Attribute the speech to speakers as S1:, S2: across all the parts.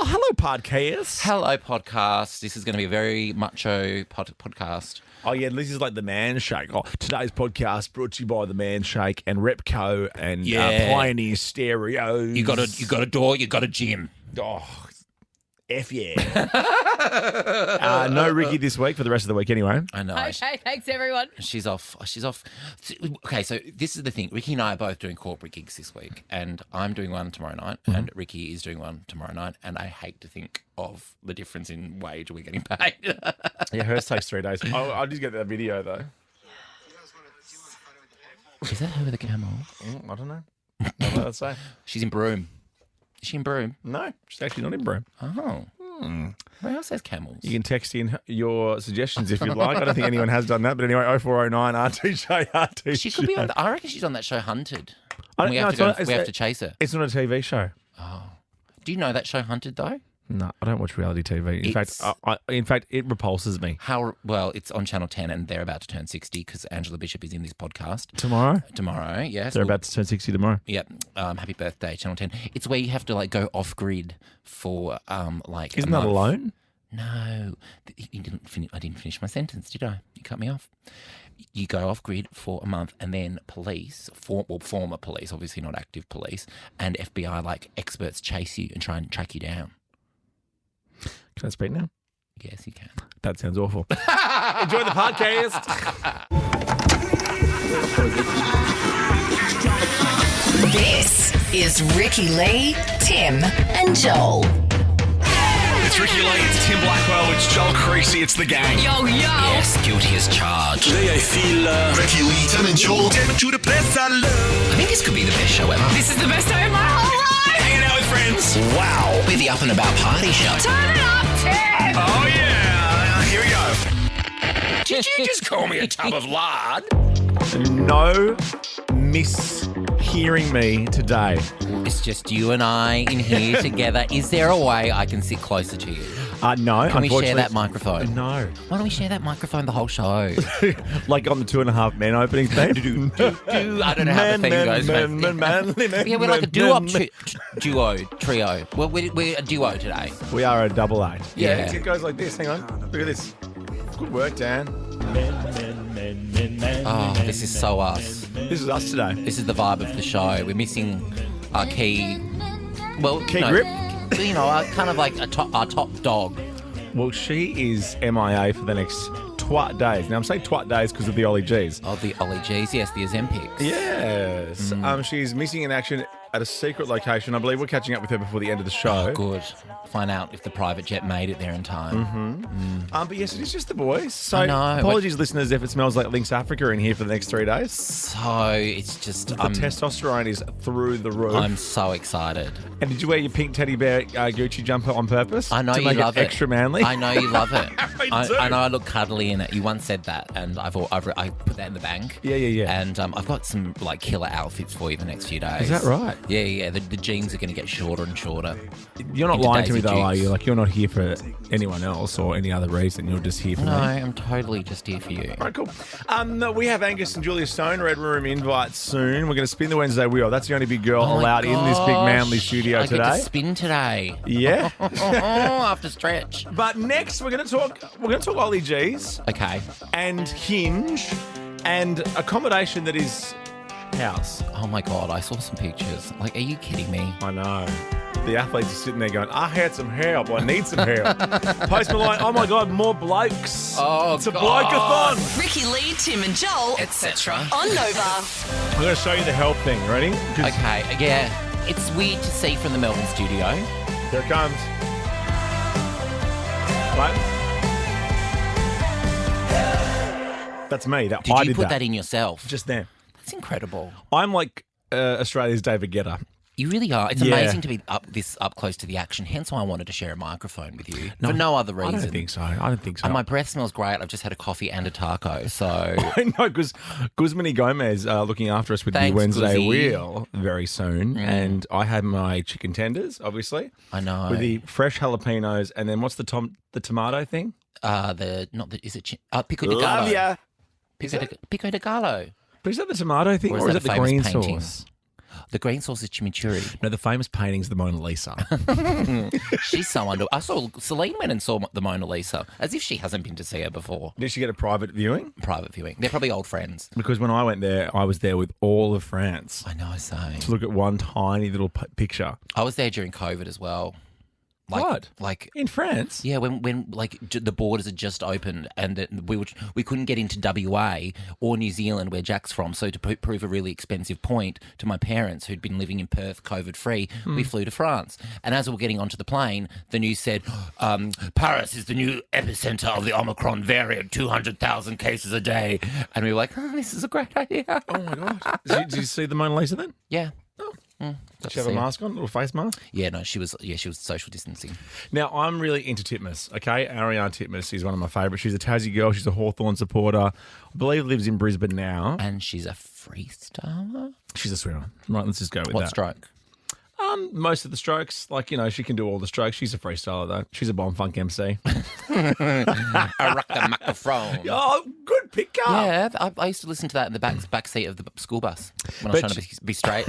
S1: Oh, hello, podcast.
S2: Hello, podcast. This is going to be a very macho podcast.
S1: Oh, yeah, this is like the Man Shake. Oh, today's podcast brought to you by the Man Shake and Repco and Pioneer Stereos.
S2: You got a door, you got a gym.
S1: Oh, F yeah. No Ricki this week for the rest of the week anyway.
S2: I know.
S3: Okay, thanks everyone.
S2: She's off. Okay, so this is the thing. Ricki and I are both doing corporate gigs this week, and I'm doing one tomorrow night, and Ricki is doing one tomorrow night, and I hate to think of the difference in wage we're getting paid.
S1: Yeah, hers takes 3 days. I'll just get that video though.
S2: Is that her with the camel?
S1: I don't know. What did I say?
S2: She's in Broome. Is she in Broome?
S1: No, she's actually not in Broome.
S2: Oh. Where else has camels?
S1: You can text in your suggestions if you'd like. I don't think anyone has done that. But anyway, 0409 RTJ RTJ.
S2: She could be on. I reckon she's on that show Hunted.
S1: I
S2: And we have to chase her.
S1: It's not a TV show.
S2: Do you know that show Hunted though?
S1: No, I don't watch reality TV. In fact, it repulses me.
S2: Well, it's on Channel 10 and they're about to turn 60 because Angela Bishop is in this podcast.
S1: Tomorrow,
S2: yes.
S1: They're about to turn 60 tomorrow.
S2: Yep. Happy birthday, Channel 10. It's where you have to go off grid for like.
S1: Isn't that alone?
S2: No, I didn't finish my sentence, did I? You cut me off. You go off grid for a month, and then police, former police, obviously not active police, and FBI experts chase you and try and track you down.
S1: Can I speak now?
S2: Yes, you can.
S1: That sounds awful. Enjoy the podcast.
S4: This is Ricki Lee, Tim, and Joel.
S5: It's Ricki Lee, it's Tim Blackwell, it's Joel Creasy, it's the gang.
S4: Yo, yo.
S2: Yes, guilty as charged.
S5: Today I feel Ricki Lee, Tim and Joel. Take me to the place I love.
S2: I think this could be the best show ever.
S4: This is the best day of my whole life.
S5: Hanging out with friends.
S2: Wow. We're the up and about party show.
S4: Turn it up, Tim.
S5: Oh yeah, here we go. Did you just call me a tub of lard?
S1: No mishearing me today.
S2: It's just you and I in here together. Is there a way I can sit closer to you?
S1: No.
S2: Can we share that microphone?
S1: No.
S2: Why don't we share that microphone the whole show?
S1: Like on the 2.5 Men opening thing.
S2: I don't know how the thing goes. Yeah, we're like a trio. Well, we're a duo today.
S1: We are a double A.
S2: Yeah.
S1: It goes like this. Hang on. Look at this. Good work, Dan.
S2: Oh, this is so us.
S1: This is us today.
S2: This is the vibe of the show. We're missing our key. Well,
S1: Key grip?
S2: You know, kind of like our top dog.
S1: Well, she is MIA for the next twat days. Now, I'm saying twat days because of the Ollie G's.
S2: Oh, the Ollie G's. Yes, the Ozempics.
S1: Yes. She's missing in action at a secret location. I believe we're catching up with her before the end of the show.
S2: Oh, good. Find out if the private jet made it there in time.
S1: But yes, it is just the boys. So
S2: I know,
S1: apologies, listeners, if it smells like Lynx Africa in here for the next 3 days.
S2: So it's just...
S1: The testosterone is through the roof.
S2: I'm so excited.
S1: And did you wear your pink teddy bear Gucci jumper on purpose?
S2: I know
S1: to
S2: you
S1: make
S2: love
S1: it
S2: it.
S1: extra manly?
S2: I know you love it.
S1: I do.
S2: I know I look cuddly in it. You once said that, and I put that in the bank.
S1: Yeah.
S2: And I've got some killer outfits for you the next few days.
S1: Is that right?
S2: Yeah. The jeans are going to get shorter and shorter.
S1: You're not
S2: Into
S1: lying to me
S2: Daisy
S1: though, are
S2: Dukes.
S1: you? Like, you're not here for anyone else or any other reason. You're just here for
S2: No,
S1: me.
S2: I'm totally just here for you.
S1: All right, cool. We have Angus and Julia Stone, Red Room invites soon. We're going to spin the Wednesday wheel. That's the only big girl
S2: Oh my
S1: allowed in this big manly
S2: gosh,
S1: studio
S2: I
S1: today.
S2: get to spin today.
S1: Yeah.
S2: After stretch.
S1: But next we're going to talk Ollie G's
S2: Okay.
S1: and Hinge and accommodation that is house.
S2: Oh my God, I saw some pictures. Are you kidding me?
S1: I know. The athletes are sitting there going, I had some help. I need some help. Post Malone, oh my God, more blokes.
S2: Oh,
S1: it's a
S2: God.
S1: bloke-a-thon.
S4: Ricki Lee, Tim, and Joel,
S2: Etc.
S4: on Nova.
S1: I'm going to show you the help thing. Ready? 'Cause
S2: Okay, yeah. It's weird to see from the Melbourne studio.
S1: Here it comes. Right. That's me.
S2: Did you put that in yourself?
S1: Just there.
S2: That's incredible.
S1: I'm like Australia's David Guetta.
S2: You really are. It's
S1: Yeah.
S2: amazing to be up close to the action. Hence why I wanted to share a microphone with you. For no other reason.
S1: I don't think so.
S2: And my breath smells great. I've just had a coffee and a taco, so...
S1: I know, because Guzmany Gomez looking after us with
S2: Thanks,
S1: the Wednesday
S2: Guzzy.
S1: wheel very soon. And I had my chicken tenders, obviously.
S2: I know.
S1: With the fresh jalapenos. And then what's the tomato thing?
S2: Pico de Gallo.
S1: Love ya.
S2: Pico de Gallo.
S1: But is that the tomato thing
S2: Or
S1: or
S2: is
S1: is
S2: that
S1: it
S2: a
S1: the
S2: famous
S1: green
S2: painting?
S1: sauce?
S2: The green sauce is chimichurri.
S1: No, the famous painting's the Mona Lisa.
S2: She's so under. I saw Celine went and saw the Mona Lisa, as if she hasn't been to see her before.
S1: Did she get a private viewing?
S2: Private viewing. They're probably old friends.
S1: Because when I went there, I was there with all of France
S2: I know, so.
S1: to look at one tiny little picture.
S2: I was there during COVID as well.
S1: What?
S2: Like
S1: In France?
S2: yeah, when the borders had just opened and we couldn't get into WA or New Zealand where Jack's from. So to prove a really expensive point to my parents who'd been living in Perth, COVID free, we flew to France. And as we were getting onto the plane, the news said, Paris is the new epicenter of the Omicron variant, 200,000 cases a day. And we were like, oh, this is a great idea.
S1: Oh my God. Did you see the Mona Lisa then?
S2: Yeah.
S1: Did she have a mask on, a little face mask?
S2: Yeah, no, she was social distancing.
S1: Now, I'm really into Titmus, okay? Ariane Titmus is one of my favourites. She's a Tassie girl. She's a Hawthorn supporter. I believe lives in Brisbane now.
S2: And she's a freestyler?
S1: She's a swimmer. Right, let's just go with
S2: What
S1: that.
S2: stroke?
S1: Most of the strokes. Like, she can do all the strokes. She's a freestyler, though. She's a bomb funk MC.
S2: A microphone.
S1: Oh, good pick up.
S2: Yeah, I used to listen to that in the back seat of the school bus when I was trying to be straight.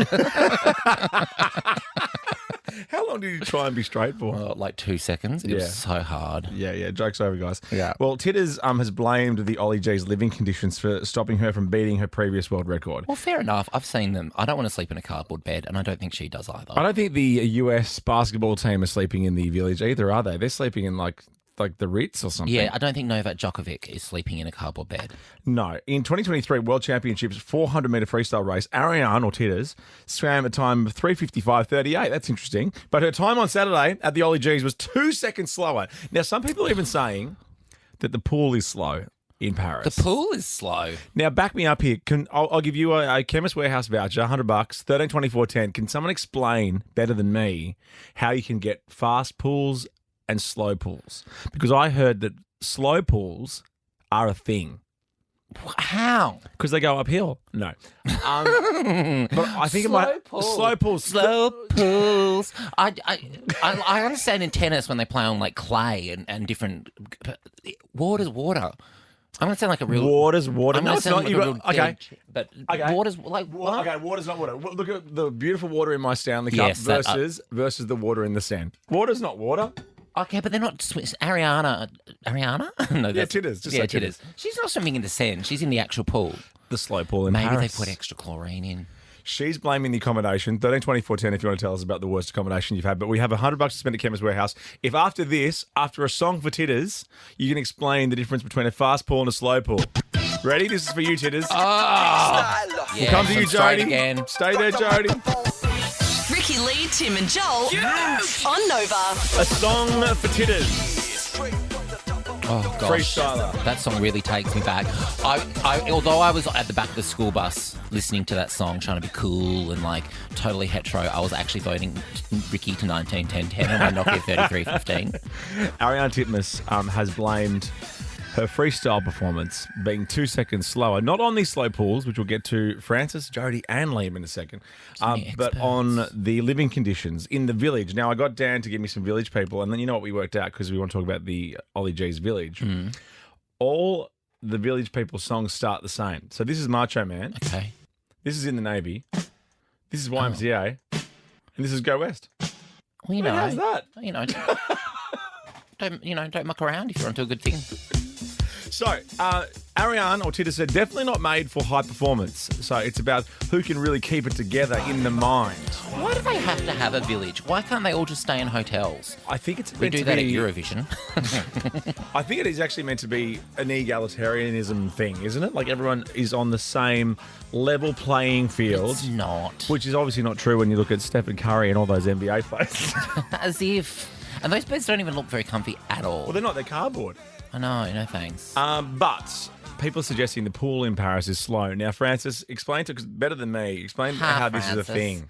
S1: How long did you try and be straight for?
S2: Like 2 seconds. It was so hard.
S1: Yeah, joke's over, guys.
S2: Yeah.
S1: Well, Titters has blamed the Ollie G's living conditions for stopping her from beating her previous world record.
S2: Well, fair enough. I've seen them. I don't want to sleep in a cardboard bed, and I don't think she does either.
S1: I don't think the US basketball team are sleeping in the village either, are they? They're sleeping in like the Ritz or something.
S2: Yeah, I don't think Novak Djokovic is sleeping in a cardboard bed.
S1: No. In 2023 World Championships 400-metre freestyle race, Ariane, or Titters, swam a time of 3:55.38. That's interesting. But her time on Saturday at the Ollie G's was 2 seconds slower. Now, some people are even saying that the pool is slow in Paris.
S2: The pool is slow.
S1: Now, back me up here. I'll give you a Chemist Warehouse voucher, $100, 13.24.10. Can someone explain better than me how you can get fast pools and slow pools? Because I heard that slow pools are a thing.
S2: How?
S1: Because they go uphill. No. But I think
S2: Slow pools.
S1: Slow pools.
S2: Slow pools. I understand in tennis when they play on like clay and different. Water's water. I'm going to sound like a real.
S1: Water's water.
S2: I'm
S1: No,
S2: going to
S1: it's
S2: sound
S1: not.
S2: like a
S1: You
S2: real
S1: got, okay.
S2: But
S1: Okay.
S2: water's like what?
S1: Okay, water's not water. Look at the beautiful water in my Stanley Cup
S2: Yes, that-
S1: versus the water in the sand. Water's not water.
S2: Okay, but they're not. Ariana? No, that's,
S1: Titters, just
S2: yeah,
S1: say
S2: Titters.
S1: Titters.
S2: She's not swimming in the sand. She's in the actual pool.
S1: The slow pool in
S2: Maybe
S1: Paris.
S2: they put extra chlorine in.
S1: She's blaming the accommodation. 13.24.10 if you want to tell us about the worst accommodation you've had. But we have $100 to spend at Chemist Warehouse. If after this, after a song for Titters, you can explain the difference between a fast pool and a slow pool. Ready? This is for you, Titters.
S2: Yeah,
S1: We'll come to you,
S2: straight
S1: Jody.
S2: again.
S1: Stay there, Jody.
S4: Ricki Lee, Tim and Joel on Nova.
S1: A song for Titters.
S2: Oh gosh,
S1: Freestyler.
S2: that song really takes me back. Although I was at the back of the school bus listening to that song, trying to be cool and like totally hetero, I was actually voting Ricki to 191010 on my Nokia 3315.
S1: Ariane Titmus has blamed her freestyle performance being 2 seconds slower, not on these slow pools, which we'll get to Francis, Jody, and Liam in a second, but on the living conditions in the village. Now, I got Dan to give me some village people, and then you know what we worked out because we want to talk about the Ollie G's village. All the village people's songs start the same. So this is Macho Man.
S2: Okay.
S1: This is In the Navy. This is YMCA. And this is Go West.
S2: Well, you know,
S1: How's that?
S2: You know, don't muck around if you're onto a good thing.
S1: So, Ariane or Titters are definitely not made for high performance. So it's about who can really keep it together in the mind.
S2: Why do they have to have a village? Why can't they all just stay in hotels?
S1: I think it's
S2: We
S1: meant
S2: do
S1: to
S2: that
S1: be,
S2: at Eurovision.
S1: I think it is actually meant to be an egalitarianism thing, isn't it? Like everyone is on the same level playing field.
S2: It's not.
S1: Which is obviously not true when you look at Stephen Curry and all those NBA players.
S2: As if. And those beds don't even look very comfy at all.
S1: Well, they're not. They're cardboard.
S2: I know, no thanks.
S1: But people are suggesting the pool in Paris is slow. Now, Francis, explain to, 'cause better than me, explain how this is a
S2: Francis.
S1: thing.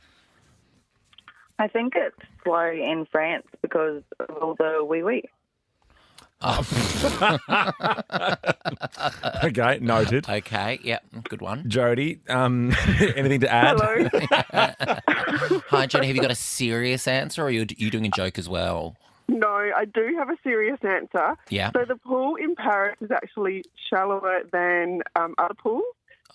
S3: I think it's slow in France because of all the wee-wee.
S1: Okay, noted.
S2: Okay, yep, good one.
S1: Jody, anything to add?
S3: Hello.
S2: Hi, Jenny, have you got a serious answer or are you doing a joke as well?
S6: No, I do have a serious answer.
S2: Yeah.
S6: So the pool in Paris is actually shallower than other pools.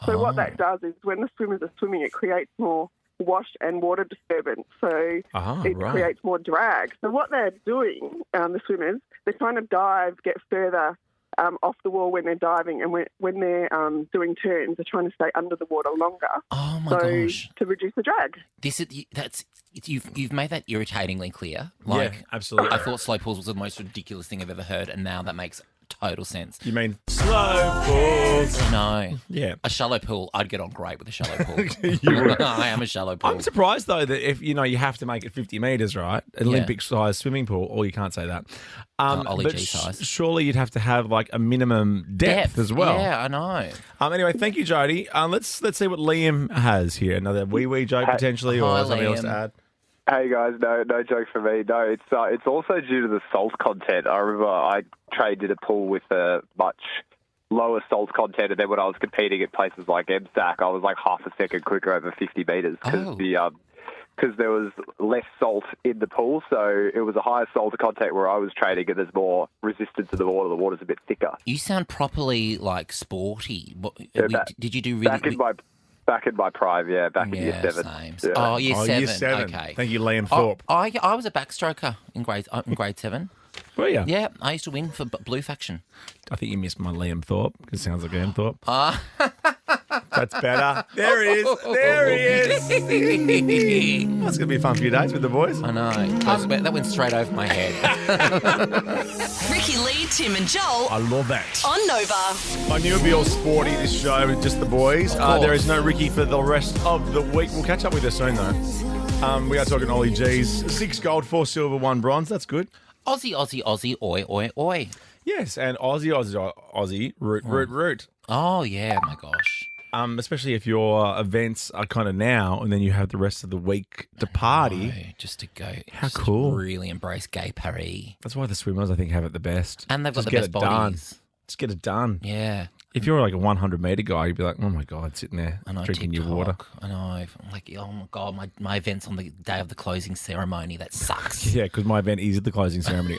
S6: So what that does is when the swimmers are swimming, it creates more wash and water disturbance, so it creates more drag. So what they're doing, the swimmers, they're trying to dive, get further off the wall when they're diving, and when they're doing turns, they're trying to stay under the water longer.
S2: Oh my gosh!
S6: To reduce the drag.
S2: You've made that irritatingly clear.
S1: Yeah, absolutely.
S2: I thought slow pools was the most ridiculous thing I've ever heard, and now that makes total sense.
S1: You mean slow pools?
S2: No.
S1: Yeah.
S2: A shallow pool, I'd get on great with a shallow pool.
S1: You would.
S2: I am a shallow pool.
S1: I'm surprised, though, that if, you have to make it 50 metres, right? An Olympic-sized swimming pool, or you can't say that.
S2: Ollie
S1: but
S2: G size.
S1: Surely you'd have to have, like, a minimum depth as well.
S2: Yeah, I know.
S1: Anyway, thank you, Jody. Let's see what Liam has here. Another wee joke, potentially, or something else to add.
S7: Hey guys, no joke for me. No, it's also due to the salt content. I remember I trained in a pool with a much lower salt content, and then when I was competing at places like MSAC, I was like half a second quicker over 50 metres because there was less salt in the pool, so it was a higher salt content where I was training, and there's more resistance to the water. The water's a bit thicker.
S2: You sound properly like sporty. Did you do really?
S7: Back in my prime, back in year 7.
S2: Same.
S7: Yeah.
S2: Oh, year 7.
S1: Year 7.
S2: Okay.
S1: Thank you, Liam Thorpe.
S2: I was a backstroker in grade 7.
S1: Were you?
S2: Yeah, I used to win for Blue Faction.
S1: I think you missed my Liam Thorpe, because it sounds like Liam Thorpe. That's better. There he is. That's going to be a fun few days with the boys.
S2: I know. That went straight over my head.
S4: Ricki Lee, Tim and Joel.
S1: I love that.
S4: On Nova.
S1: I knew it'd be all sporty, this show, with just the boys. There is no Ricki for the rest of the week. We'll catch up with her soon, though. We are talking Ollie G's. 6 gold, 4 silver, 1 bronze. That's good.
S2: Aussie, oi.
S1: Yes, and Aussie, root.
S2: Oh, yeah, my gosh.
S1: Especially if your events are kind of now, and then you have the rest of the week to party.
S2: No, just to go.
S1: How cool.
S2: Really embrace gay Paris.
S1: That's why the swimmers, I think, have it the best.
S2: And they've got
S1: Just
S2: the
S1: get
S2: best
S1: it
S2: bodies.
S1: done. Just get it done.
S2: Yeah.
S1: If you're like a 100-metre guy, you'd be like, oh, my God, sitting there drinking
S2: TikTok,
S1: your water.
S2: I know. Like, oh, my God, my event's on the day of the closing ceremony. That sucks.
S1: Yeah, because my event is at the closing ceremony.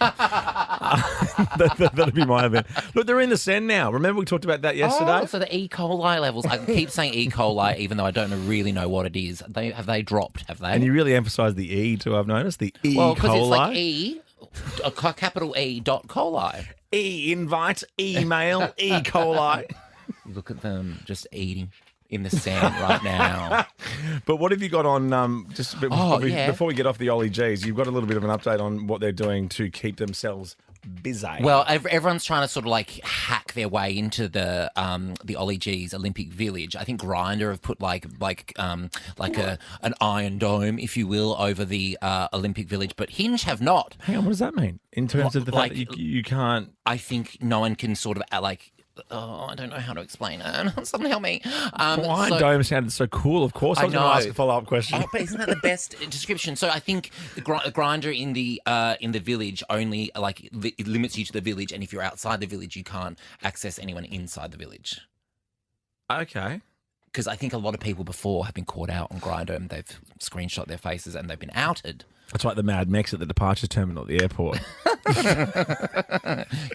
S1: That'll be my event. Look, they're in the send now. Remember we talked about that yesterday?
S2: Oh, so the E. coli levels. I keep saying E. coli, even though I don't really know what it is. Have they dropped, have they?
S1: And you really emphasise the E too, I've noticed. The E.
S2: Well, because
S1: coli.
S2: it's like E, a capital E dot coli.
S1: E-invite, email, E. coli.
S2: Look at them just eating in the sand right now.
S1: But what have you got on, before we get off the Ollie G's, you've got a little bit of an update on what they're doing to keep themselves busy.
S2: Well, everyone's trying to sort of like hack their way into the Ollie G's Olympic Village. I think Grindr have put an iron dome, if you will, over the Olympic Village, but Hinge have not.
S1: Hang on, what does that mean? In terms of the fact that you can't...
S2: I think no one can sort of I don't know how to explain it. Someone help me.
S1: Dome sounded so cool. Of course, I was going to ask a follow-up question.
S2: Oh, but isn't that the best description? So I think the Grindr in the village only it limits you to the village, and if you're outside the village, you can't access anyone inside the village.
S1: Okay.
S2: Because I think a lot of people before have been caught out on Grindr, and they've screenshot their faces, and they've been outed.
S1: That's like the Mad Mex at the departure terminal at the airport.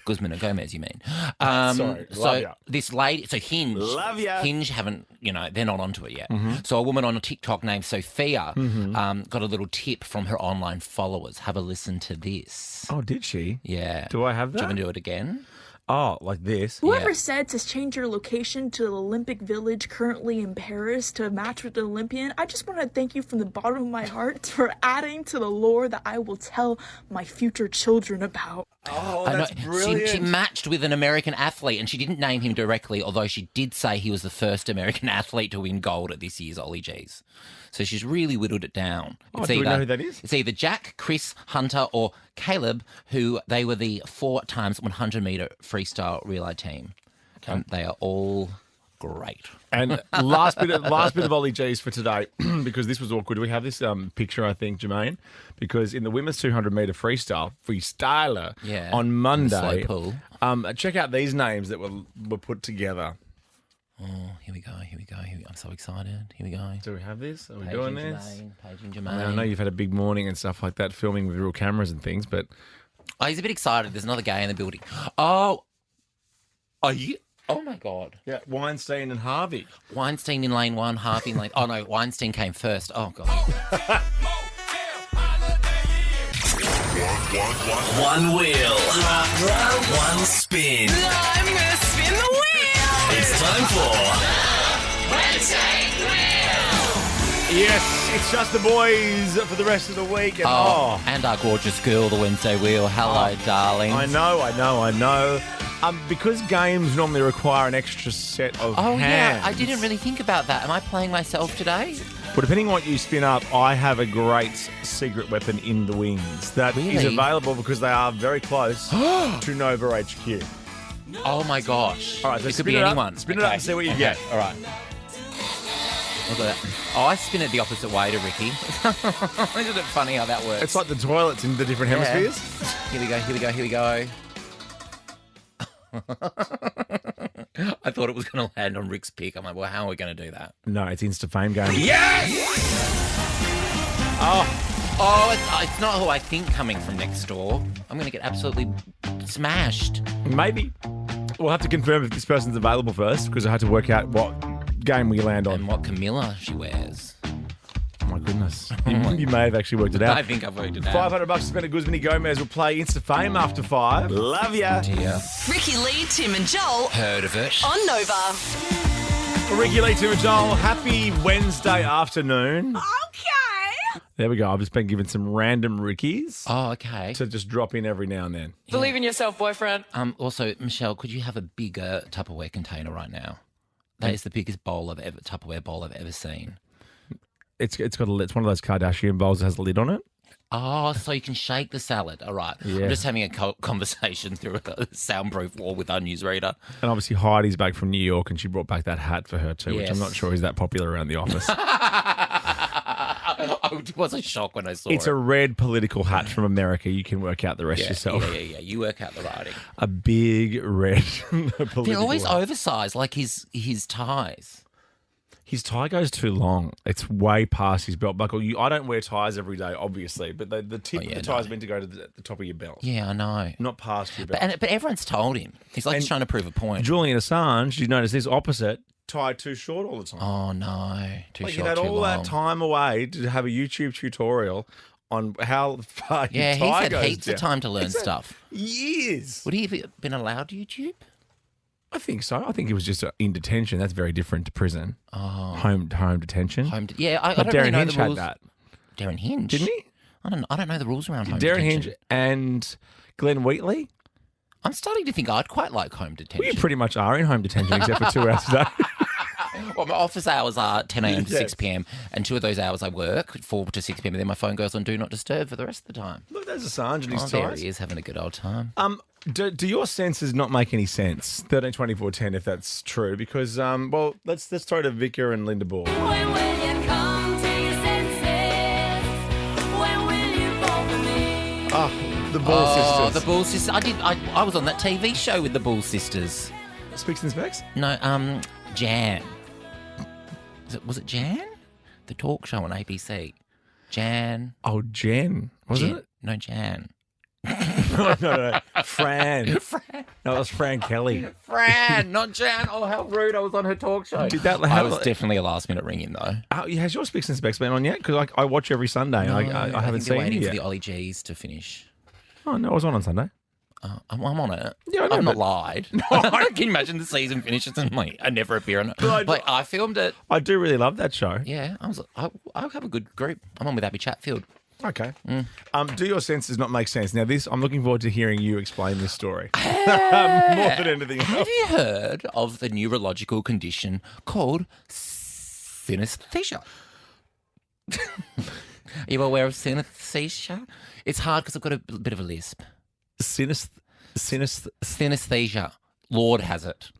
S2: Guzman and Gomez, you mean?
S1: Sorry, love ya.
S2: This lady, Hinge,
S1: love ya.
S2: Hinge haven't, they're not onto it yet.
S1: Mm-hmm.
S2: So a woman on a TikTok named Sophia got a little tip from her online followers. Have a listen to this.
S1: Oh, did she?
S2: Yeah.
S1: Do I have that?
S2: Do you want to do it again?
S1: Oh, like this?
S8: Whoever said to change your location to the Olympic Village currently in Paris to match with the Olympian, I just want to thank you from the bottom of my heart for adding to the lore that I will tell my future children about.
S1: Oh, that's brilliant.
S2: She matched with an American athlete, and she didn't name him directly, although she did say he was the first American athlete to win gold at this year's Ollie G's. So she's really whittled it down.
S1: Do we know who that is?
S2: It's either Jack, Chris, Hunter, or Caleb, who they were the 4 times 100-metre freestyle relay team. Okay. And they are all great.
S1: And last bit of Ollie G's for today, because this was awkward. We have this picture, I think, Jermaine, because in the women's 200-metre freestyler on Monday,
S2: slow pool.
S1: Check out these names that were put together.
S2: Oh, here we go. I'm so excited. Here we go.
S1: Do we have this? Are we
S2: Paige
S1: doing
S2: and
S1: this?
S2: Paige and Jermaine.
S1: I know you've had a big morning and stuff like that, filming with real cameras and things, but...
S2: Oh, he's a bit excited. There's another gay in the building. Oh, are you Oh, my God.
S1: Yeah, Weinstein and Harvey.
S2: Weinstein in lane 1, Harvey in lane... Oh, no, Weinstein came first. Oh, God.
S5: One wheel. One spin.
S4: I'm gonna spin the wheel.
S5: It's time for
S4: Wednesday Wheel.
S1: Yes, it's just the boys for the rest of the week. And,
S2: And our gorgeous girl, the Wednesday Wheel. Hello, darling.
S1: I know. Because games normally require an extra set of hands.
S2: Yeah, I didn't really think about that. Am I playing myself today?
S1: Well, depending on what you spin up, I have a great secret weapon in the wings that is available because they are very close to Nova HQ.
S2: Oh, my gosh.
S1: All right, so
S2: it could be anyone.
S1: Spin it up and see what you get.
S2: All right. Look at that. Oh, I spin it the opposite way to Ricki. Isn't it funny how that works?
S1: It's like the toilets in the different hemispheres.
S2: Here we go. I thought it was going to land on Rick's pick. I'm like, well, how are we going to do that?
S1: No, it's Insta Fame Game.
S2: Yes! It's not who I think coming from next door. I'm going to get absolutely smashed.
S1: Maybe. We'll have to confirm if this person's available first because I had to work out what game we land on.
S2: And what Camilla she wears.
S1: Oh, my goodness. You may have actually worked it out.
S2: I think I've worked it out.
S1: $500 to spend at Guzmany Gomez will play Insta Fame after 5. Love ya.
S2: Dear.
S4: Ricki Lee, Tim and Joel
S5: Heard of it.
S4: on Nova.
S1: Ricki Lee, Tim and Joel, happy Wednesday afternoon.
S4: Okay.
S1: There we go. I've just been given some random Rickies
S2: Oh, okay.
S1: to just drop in every now and then.
S9: Believe in yourself, boyfriend.
S2: Also, Michelle, could you have a bigger Tupperware container right now? That is the biggest Tupperware bowl I've ever seen.
S1: It's got a lid. It's one of those Kardashian bowls that has a lid on it.
S2: Oh, so you can shake the salad. All right.
S1: Yeah.
S2: I'm just having a conversation through a soundproof wall with our newsreader.
S1: And obviously Heidi's back from New York and she brought back that hat for her too, which
S2: Yes.
S1: I'm not sure is that popular around the office.
S2: It was a shock when I saw
S1: It's
S2: it.
S1: a red political hat from America. You can work out the rest yourself.
S2: Yeah. You work out the writing.
S1: A big red political
S2: They're always
S1: hat.
S2: oversized, like his ties.
S1: His tie goes too long. It's way past his belt buckle. I don't wear ties every day, obviously, but the tip of the tie is meant to go to the top of your belt.
S2: Yeah, I know.
S1: Not past your belt.
S2: But everyone's told him. He's like trying to prove a point.
S1: Julian Assange, you notice this opposite, tied too short all the time.
S2: Oh, no. Too
S1: Like
S2: short,
S1: you had
S2: too
S1: all
S2: long.
S1: that time away to have a YouTube tutorial on how far your
S2: Yeah,
S1: tie
S2: he's had
S1: goes
S2: heaps
S1: down.
S2: of time to learn
S1: He's had
S2: stuff.
S1: Years.
S2: Would he have been allowed YouTube?
S1: I think so. I think he was just in detention. That's very different to prison.
S2: Oh.
S1: Home detention.
S2: I
S1: But
S2: don't
S1: Darren
S2: really know
S1: Hinge
S2: the
S1: had
S2: rules.
S1: that.
S2: Darren Hinge?
S1: Didn't he?
S2: I don't know the rules around home
S1: Darren
S2: detention.
S1: Hinge and Glenn Wheatley?
S2: I'm starting to think I'd quite like home detention.
S1: Well, you pretty much are in home detention except for 2 hours a day.
S2: Well, my office hours are 10 a.m. to
S1: Yes.
S2: 6 p.m. and 2 of those hours I work, 4 to 6 p.m. and then my phone goes on Do Not Disturb for the rest of the time.
S1: Look, there's Assange and his
S2: There
S1: ties.
S2: he is having a good old time.
S1: Do your senses not make any sense? 13, 24, 10, if that's true, because let's throw to Victor and Linda Ball.
S10: When will you come to your senses? When will you fall for me?
S1: The Ball sisters.
S2: The Bull Sisters. I was on that TV show with the Bull Sisters.
S1: Speaks and Specs?
S2: No, Jan. Was it Jan? The talk show on ABC. Jan.
S1: Oh, Jen. Wasn't it?
S2: No, Jan.
S1: no. Fran. No, it was Fran Kelly.
S2: Fran, not Jan. Oh, how rude. I was on her talk show. I was definitely a last minute ring in, though.
S1: Has your Speaks and Specs been on yet? Because I watch every Sunday.
S2: No,
S1: I haven't
S2: think they're
S1: seen it
S2: waiting
S1: yet.
S2: for the Ollie G's to finish.
S1: Oh, no, I was on Sunday.
S2: I'm on it.
S1: Yeah, I know,
S2: I've not
S1: but-
S2: lied. Can you imagine the season finishes and I never appear on it? I filmed it.
S1: I do really love that show.
S2: Yeah, I have a good group. I'm on with Abby Chatfield.
S1: Okay. Do your senses not make sense? Now, I'm looking forward to hearing you explain this story. More than anything else.
S2: Have you heard of the neurological condition called synesthesia? Are you aware of synesthesia? It's hard because I've got a bit of a lisp. Synesthesia. Lord has it.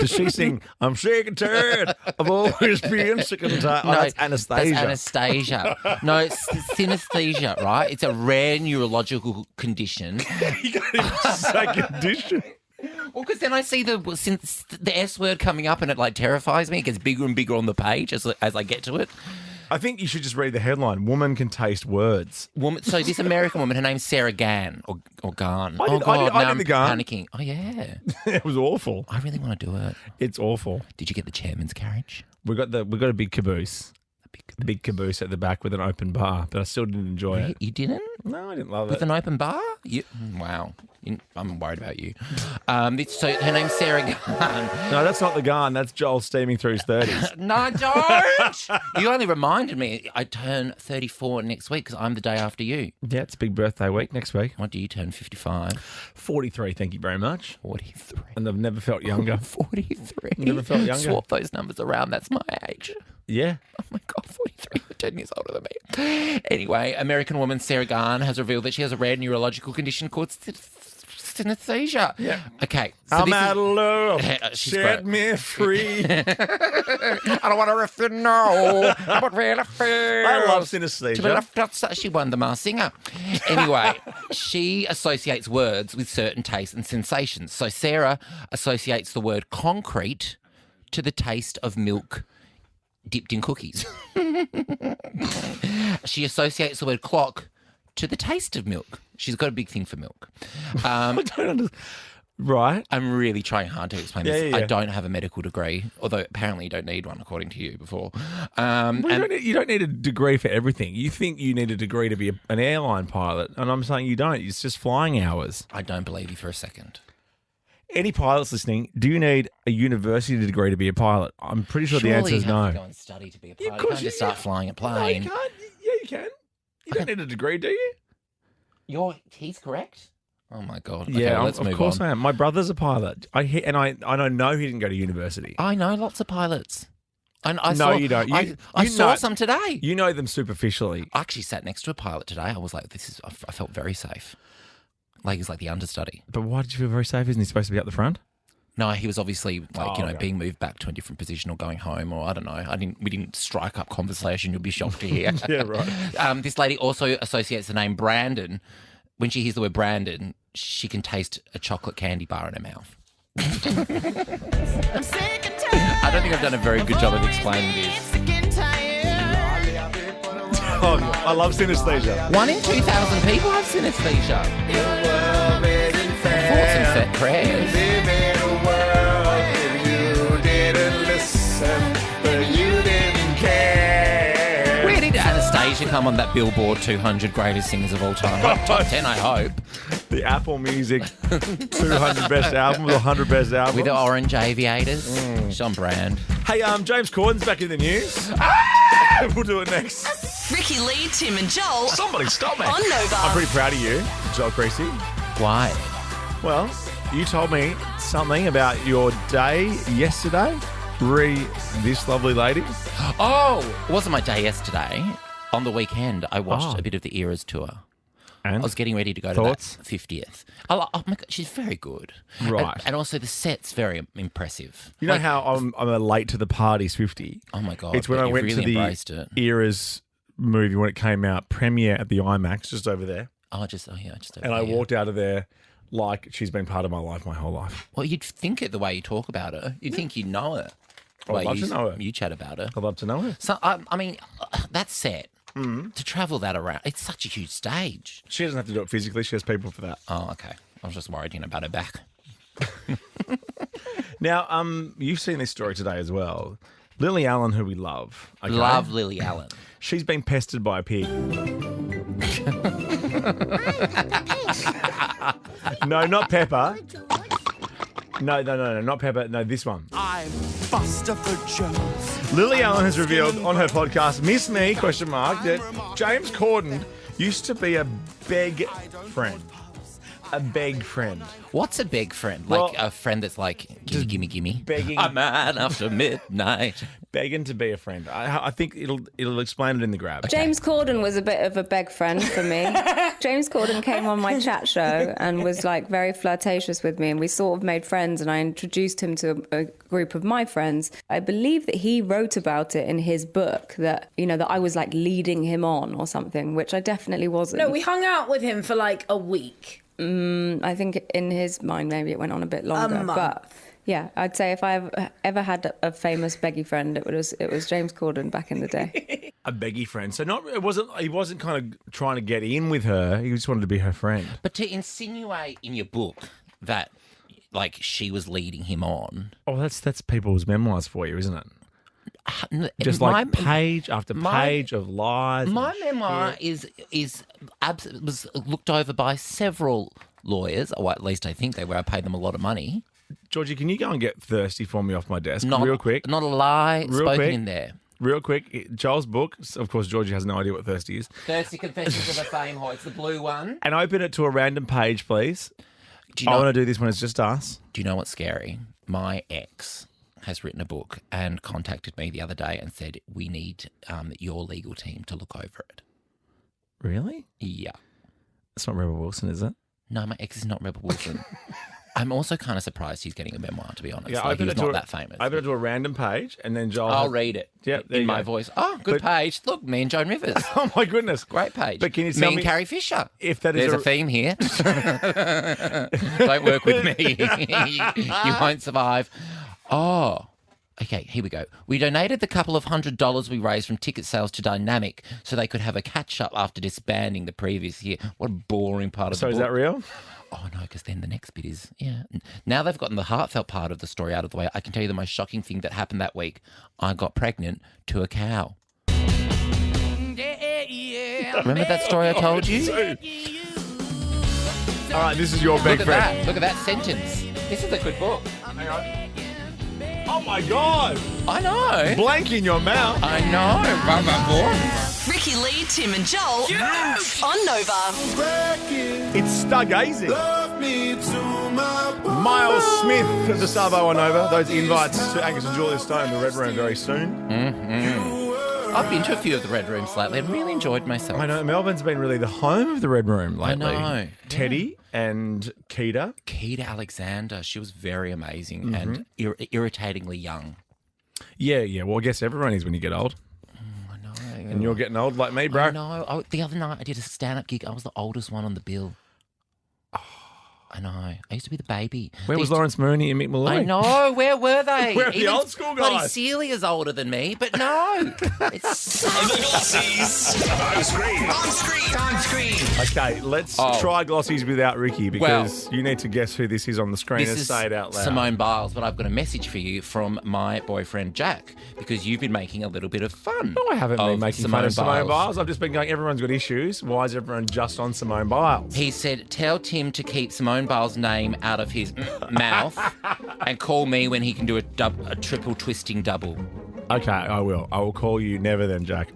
S1: Does she sing, I'm sick and tired of always being sick and tired?
S2: No,
S1: that's Anastasia.
S2: That's Anastasia. No, it's synesthesia, right? It's a rare neurological condition.
S1: You can't even say condition.
S2: Well, because then I see the S word coming up and it like terrifies me. It gets bigger and bigger on the page as I get to it.
S1: I think you should just read the headline. Woman can taste words.
S2: So this American woman, her name's Sarah Gann or Garn.
S1: I did the Garn.
S2: Panicking. Oh yeah,
S1: It was awful.
S2: I really want to do it.
S1: It's awful.
S2: Did you get the chairman's carriage?
S1: We got a big caboose. A big caboose at the back with an open bar, but I still didn't enjoy it.
S2: You didn't?
S1: No, I didn't love
S2: With
S1: it.
S2: an open bar? Wow. I'm worried about you. So her name's Sarah Garn.
S1: No, that's not the Garn. That's Joel steaming through his 30s.
S2: No, don't. You only reminded me. I turn 34 next week because I'm the day after you.
S1: Yeah, it's a big birthday week next week.
S2: What do you turn? 55?
S1: 43, thank you very much.
S2: 43.
S1: And I've never felt younger.
S2: 43.
S1: Never felt younger.
S2: Swap those numbers around. That's my age.
S1: Yeah.
S2: Oh my God, 43. You're 10 years older than me. Anyway, American woman Sarah Garn has revealed that she has a rare neurological condition called synesthesia.
S1: Yeah.
S2: Okay. So
S1: I'm out of love.
S2: She's
S1: Set
S2: great.
S1: me free.
S2: I don't want to if you know what really feels.
S1: I love
S2: To be
S1: synesthesia.
S2: left outside, she won the Masked Singer. Anyway, she associates words with certain tastes and sensations. So Sarah associates the word concrete to the taste of milk dipped in cookies. She associates the word clock to the taste of milk. She's got a big thing for milk.
S1: I don't understand. Right.
S2: I'm really trying hard to explain this.
S1: Yeah.
S2: I don't have a medical degree, although apparently you don't need one, according to you before.
S1: Well, you don't need a degree for everything. You think you need a degree to be an airline pilot, and I'm saying you don't. It's just flying hours.
S2: I don't believe you for a second.
S1: Any pilots listening, do you need a university degree to be a pilot? I'm pretty sure the answer is
S2: you have
S1: no.
S2: to go and study to be a
S1: Yeah,
S2: pilot.
S1: of
S2: You
S1: course
S2: can't
S1: you-
S2: just start flying a
S1: No, you
S2: plane.
S1: can't. Yeah, you can. You don't need a degree, do you?
S2: He's correct. Oh my God. Okay,
S1: Yeah,
S2: well, let's
S1: of
S2: move
S1: course
S2: on.
S1: I am. My brother's a pilot. I know he didn't go to university.
S2: I know lots of pilots. I
S1: No,
S2: saw,
S1: you don't.
S2: I
S1: You
S2: saw
S1: know-
S2: some today.
S1: You know them superficially.
S2: I actually sat next to a pilot today. I was like, I felt very safe. Like he's like the understudy.
S1: But why did you feel very safe? Isn't he supposed to be up the front?
S2: No, he was obviously like,
S1: okay.
S2: being moved back to a different position or going home, or I don't know. We didn't strike up conversation. You'll be shocked to hear.
S1: Yeah, right.
S2: This lady also associates the name Brandon. When she hears the word Brandon, she can taste a chocolate candy bar in her mouth. I don't think I've done a very good job of explaining this.
S1: Oh, I love synesthesia.
S2: 1 in 2,000 people have synesthesia. Thoughts and set prayers. Where did Anastasia come on that Billboard 200 greatest singers of all time? Top 10, I hope.
S1: The Apple Music 200 best albums, 100 best albums.
S2: With the orange aviators. She's on brand.
S1: Hey, James Corden's back in the news. We'll do it next.
S4: Ricki Lee, Tim and Joel
S5: Somebody stop me.
S4: on Nova.
S1: I'm pretty proud of you, Joel Creasy.
S2: Why?
S1: Well, you told me something about your day yesterday. This lovely lady.
S2: Oh, it wasn't my day yesterday. On the weekend, I watched a bit of the Eras tour.
S1: And
S2: I was getting ready to go
S1: thoughts?
S2: to that 50th. Oh my God, she's very good.
S1: Right.
S2: And also the set's very impressive.
S1: You know how I'm a late to the party Swiftie?
S2: Oh my God.
S1: It's when
S2: but
S1: I
S2: you've
S1: went
S2: really
S1: to
S2: embraced
S1: the
S2: it.
S1: Eras movie when it came out, premiere at the IMAX, just over there.
S2: Just over
S1: And I
S2: here.
S1: walked out of there like she's been part of my life my whole life.
S2: Well, you'd think it the way you talk about her. You'd think you know her. The
S1: I'd
S2: way
S1: love to know her.
S2: You chat about her.
S1: I'd love to know her.
S2: So, I mean, that set, to travel that around, it's such a huge stage.
S1: She doesn't have to do it physically. She has people for that.
S2: Oh, okay. I was just worried, about her back.
S1: Now, you've seen this story today as well. Lily Allen, who we love. Okay?
S2: Love Lily Allen.
S1: She's been pestered by a pig. No, not Pepper. No, not Pepper. No, this one.
S9: I'm Buster for Jones.
S1: Lily Allen has revealed on her podcast, Miss Me, that James Corden used to be a beg friend. A beg friend.
S2: What's a beg friend?
S1: Well,
S2: Like a friend that's like, gimme.
S1: begging-
S2: A man after midnight.
S1: Begging to be a friend. I think it'll explain it in the grab.
S11: James Corden was a bit of a beg friend for me. James Corden came on my chat show and was like very flirtatious with me, and we sort of made friends, and I introduced him to a group of my friends. I believe that he wrote about it in his book that, that I was like leading him on or something, which I definitely wasn't.
S12: No, we hung out with him for like a week.
S11: I think in his mind maybe it went on a bit longer.
S12: A month.
S11: But Yeah, I'd say if I ever had a famous beggy friend, it was James Corden back in the day.
S1: A beggy friend. So he wasn't kind of trying to get in with her. He just wanted to be her friend.
S2: But to insinuate in your book that like she was leading him on.
S1: Oh, that's people's memoirs for you, isn't it? Just like page after page of lies.
S2: My memoir was looked over by several lawyers, or at least I think they were. I paid them a lot of money.
S1: Georgie, can you go and get thirsty for me off my desk real quick?
S2: Not a lie
S1: real
S2: spoken
S1: quick,
S2: in there.
S1: Real quick, Joel's book. Of course, Georgie has no idea what thirsty is.
S2: Thirsty Confessions of a Fame Whore. It's the blue one.
S1: And open it to a random page, please. I want to do this when it's just us.
S2: Do you know what's scary? My ex has written a book and contacted me the other day and said, we need your legal team to look over it.
S1: Really?
S2: Yeah.
S1: It's not Rebel Wilson, is it?
S2: No, my ex is not Rebel Wilson. I'm also kind of surprised he's getting a memoir, to be honest.
S1: Yeah,
S2: like, he's not that famous.
S1: Open it to a random page and then Joel...
S2: I'll read it in my voice. Oh, good page. Look, me and Joan Rivers.
S1: Oh, my goodness.
S2: Great page.
S1: But can you tell
S2: me and Carrie Fisher.
S1: If that is
S2: There's a theme here. Don't work with me. You won't survive. Oh, okay, here we go. We donated the couple of $100 we raised from ticket sales to Dynamic so they could have a catch-up after disbanding the previous year. What a boring part of the book.
S1: So is that real?
S2: Oh, no, because then the next bit is, Now they've gotten the heartfelt part of the story out of the way. I can tell you the most shocking thing that happened that week. I got pregnant to a cow. Remember that story I told you?
S1: All right, this is your big friend.
S2: Look at that sentence. This is a good book.
S1: Hang on. Oh, my God.
S2: I know.
S1: Blank in your mouth.
S2: I know.
S4: Ricki Lee, Tim and Joel on Nova.
S1: It's stargazing. Miles Smith of the Savo on Nova. Those invites to Angus and Julia Stone, the Red Room, very soon.
S2: Mm-hmm. I've been to a few of the Red Rooms lately and really enjoyed myself.
S1: I know. Melbourne's been really the home of the Red Room lately.
S2: I know.
S1: Teddy and Keita.
S2: Keita Alexander. She was very amazing and irritatingly young.
S1: Yeah. Well, I guess everyone is when you get old.
S2: I know.
S1: And you're getting old like me, bro.
S2: I know. The other night I did a stand-up gig. I was the oldest one on the bill. I know. I used to be the baby.
S1: Where was Lawrence Mooney and Mick Malloy?
S2: I know. Where were they?
S1: Where are the old school guys?
S2: Bloody Celia's older than me, but no. It's
S5: The Glossies. On screen.
S1: Okay, let's try Glossies without Ricki because you need to guess who this is on the screen and say it out loud.
S2: Simone Biles, but I've got a message for you from my boyfriend Jack because you've been making a little bit of fun.
S1: No, I haven't been making fun of Simone Biles. I've just been going, everyone's got issues. Why is everyone just on Simone Biles?
S2: He said, tell Tim to keep Simone Biles' name out of his mouth and call me when he can do a triple twisting double.
S1: Okay, I will. I will call you never then, Jack.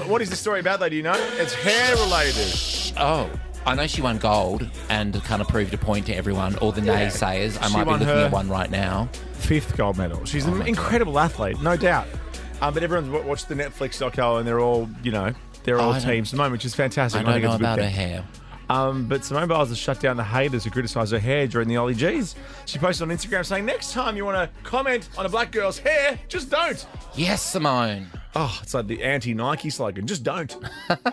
S1: What is the story about, though? Do you know? It's hair related.
S2: Oh, I know she won gold and kind of proved a point to everyone, all the naysayers. I might be looking at one right now.
S1: 5th gold medal. She's an incredible athlete, no doubt. But everyone's watched the Netflix doco and they're all, they're all Team Simone, which is fantastic.
S2: I don't know about her hair.
S1: But Simone Biles has shut down the haters who criticised her hair during the Ollie G's. She posted on Instagram saying, next time you want to comment on a black girl's hair, just don't.
S2: Yes, Simone.
S1: Oh, it's like the anti-Nike slogan. Just don't.
S2: It's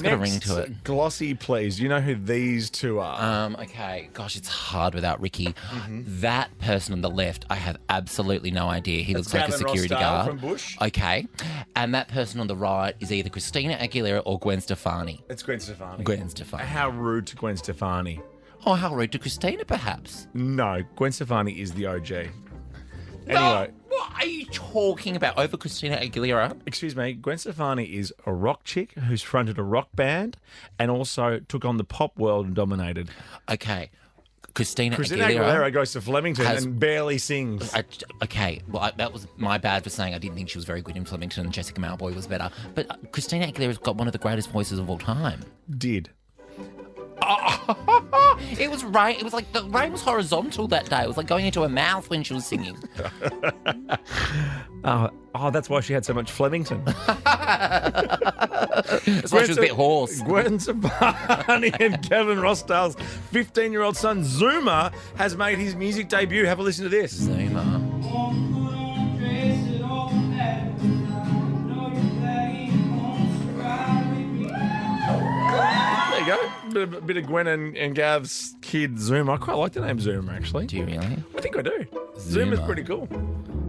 S2: got a ring to it.
S1: Glossy, please. Do you know who these two are?
S2: Okay. Gosh, it's hard without Ricki. That person on the left, I have absolutely no idea. He looks like a security guard.
S1: From Bush.
S2: Okay. And that person on the right is either Christina Aguilera or Gwen Stefani.
S1: It's Gwen Stefani.
S2: Gwen Stefani.
S1: How rude to Gwen Stefani.
S2: Oh, how rude to Christina, perhaps.
S1: No, Gwen Stefani is the OG. Anyway.
S2: No, what are you talking about over Christina Aguilera?
S1: Excuse me, Gwen Stefani is a rock chick who's fronted a rock band and also took on the pop world and dominated.
S2: Okay. Christina
S1: Aguilera goes to Flemington and barely sings.
S2: Okay, well, that was my bad for saying I didn't think she was very good in Flemington and Jessica Malboy was better. But Christina Aguilera's got one of the greatest voices of all time.
S1: Did.
S2: It was rain. It was like the rain was horizontal that day. It was like going into her mouth when she was singing.
S1: That's why she had so much Flemington.
S2: That's why she was a bit hoarse.
S1: Gwen Stefani and Kevin Rossdale's 15-year-old son Zuma has made his music debut. Have a listen to this.
S2: Zuma.
S1: There you go. Bit of Gwen and Gav's kid Zoomer. I quite like the name Zoomer, actually.
S2: Do you really?
S1: I think I do. Zoomer's pretty cool.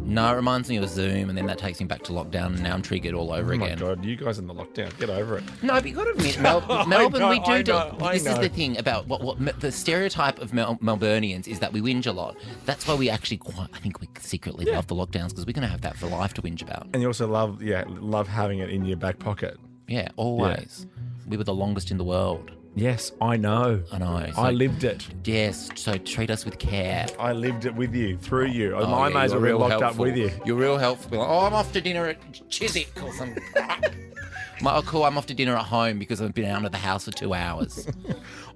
S2: No, it reminds me of Zoom, and then that takes me back to lockdown, and now I'm triggered all over again.
S1: Oh, my God. You guys in the lockdown. Get over it.
S2: No, but you've got to admit, Melbourne, we do... This
S1: know.
S2: is the thing about what the stereotype of Melburnians is that we whinge a lot. That's why we actually I think we secretly love the lockdowns, because we're going to have that for life to whinge about.
S1: And you also love having it in your back pocket.
S2: Yeah, always. Yeah. We were the longest in the world.
S1: Yes, I know.
S2: I know. So,
S1: I lived it.
S2: Yes, so treat us with care.
S1: I lived it with you, through you. I may as well be locked up with you.
S2: You're real helpful. Like, I'm off to dinner at Chiswick or something. Cool, I'm off to dinner at home because I've been out of the house for 2 hours.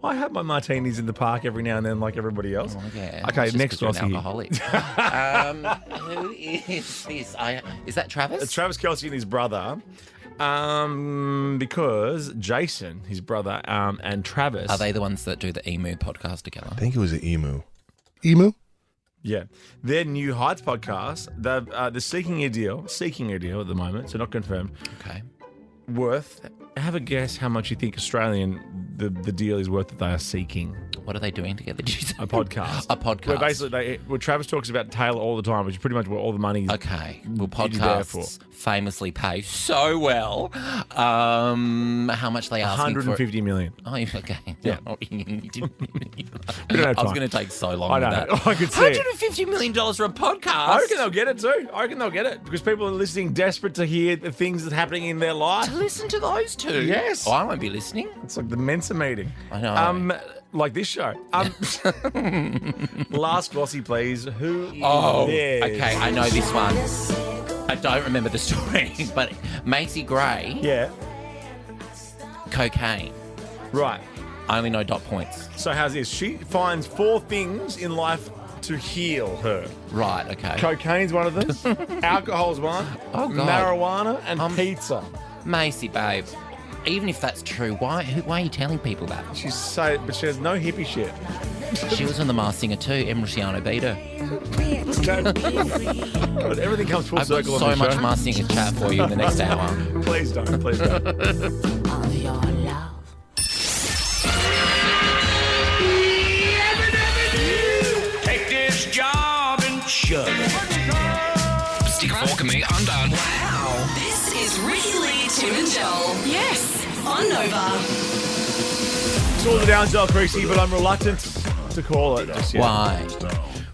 S1: I have my martinis in the park every now and then like everybody else.
S2: Oh, yeah.
S1: Okay, next
S2: one.
S1: Rossi.
S2: Alcoholic. Who is this? Is that Travis?
S1: It's Travis Kelce and his brother. Because Jason, his brother, and Travis...
S2: Are they the ones that do the Emu podcast together?
S12: I think it was an emu. Emu?
S1: Yeah. Their New Heights podcast, they're seeking a deal at the moment, so not confirmed.
S2: Okay.
S1: Have a guess how much you think Australian the deal is worth that they are seeking.
S2: What are they doing together? Did you say?
S1: A podcast.
S2: A podcast.
S1: Where basically, Travis talks about Taylor all the time, which is pretty much what all the money is.
S2: Okay. Well, podcasts famously pay so well. How much they asking for?
S1: 150 million.
S2: Oh, okay.
S1: Yeah.
S2: I
S1: was
S2: going to take so long
S1: I know.
S2: with that.
S1: I could see
S2: $150 million for a podcast?
S1: I reckon they'll get it too. I reckon they'll get it because people are listening, desperate to hear the things that's happening in their life.
S2: To listen to those two?
S1: Yes.
S2: Oh, I won't be listening.
S1: It's like the Mensa meeting.
S2: I know.
S1: Like this show. Last glossy, please. Who is
S2: this? Okay, I know this one. I don't remember the story, but Macy Gray.
S1: Yeah.
S2: Cocaine.
S1: Right.
S2: I only know dot points.
S1: So how's this? She finds 4 things in life to heal her.
S2: Right, okay.
S1: Cocaine's one of them. Alcohol's one.
S2: Oh, God.
S1: Marijuana and pizza.
S2: Macy, babe. Even if that's true, why are you telling people that?
S1: But she has no hippie shit.
S2: She was on The Masked Singer too. Emriciano beat her.
S1: But everything comes full circle.
S2: I've got so much Masked Singer chat for you in the next hour.
S1: Please don't. Please don't.
S10: Of your love.
S5: Take this job and shove it. Stick a fork in me, I'm done.
S4: Wow. This is Ricki Lee, Tim and Joel. Yes. On Nova.
S1: It's all the downside, Creasy, but I'm reluctant to call it just yet.
S2: Why?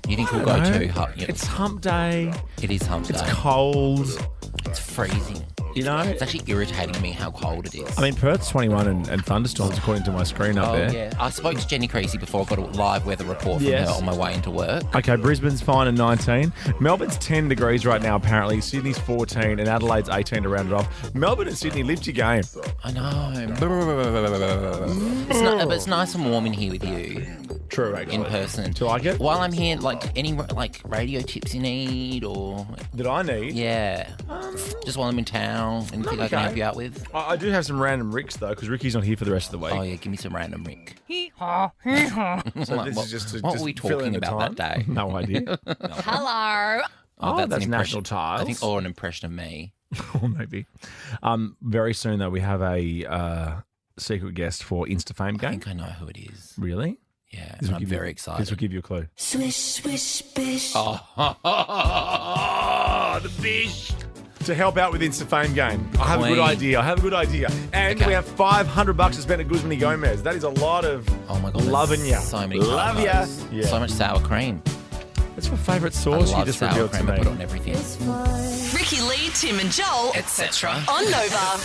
S2: You think we'll go to...
S1: It's hump day.
S2: It is hump day.
S1: It's cold.
S2: It's freezing.
S1: You know?
S2: It's actually irritating me how cold it is.
S1: I mean, Perth's 21 and thunderstorms according to my screen up there.
S2: Yeah. I spoke to Jenny Creasy before I got a live weather report from her on my way into work.
S1: Okay, Brisbane's fine and 19. Melbourne's 10 degrees right now, apparently. Sydney's 14 and Adelaide's 18 to round it off. Melbourne and Sydney, lift your game.
S2: I know. But it's nice and warm in here with you.
S1: True, actually.
S2: In person.
S1: Do you like it?
S2: While I'm here, any radio tips you need or...
S1: That I need?
S2: Yeah. Just while I'm in town. Anything I can help you out with?
S1: I do have some random Ricks, though, because Ricky's not here for the rest of the week.
S2: Oh, yeah, give me some random Rick.
S1: So this is just to
S2: what were we talking about that day?
S1: No idea.
S4: Hello.
S1: Oh, that's National Tiles.
S2: I think, or an impression of me.
S1: Or maybe. Very soon, though, we have a secret guest for Insta Fame Game.
S2: I think I know who it is.
S1: Really?
S2: Yeah, I'm very excited.
S1: This will give you a clue.
S10: Swish, swish, bish.
S2: Oh, the Bish.
S1: To help out with Insta Fame Game. I have a good idea. And we have $500 to spend at Guzman y Gomez. That is a lot of loving ya.
S2: So many
S1: love ya. Yeah.
S2: So much sour cream.
S1: That's your favourite sauce you just revealed to me.
S2: I put on everything.
S4: Ricki Lee, Tim and Joel,
S2: etc.
S4: On Nova.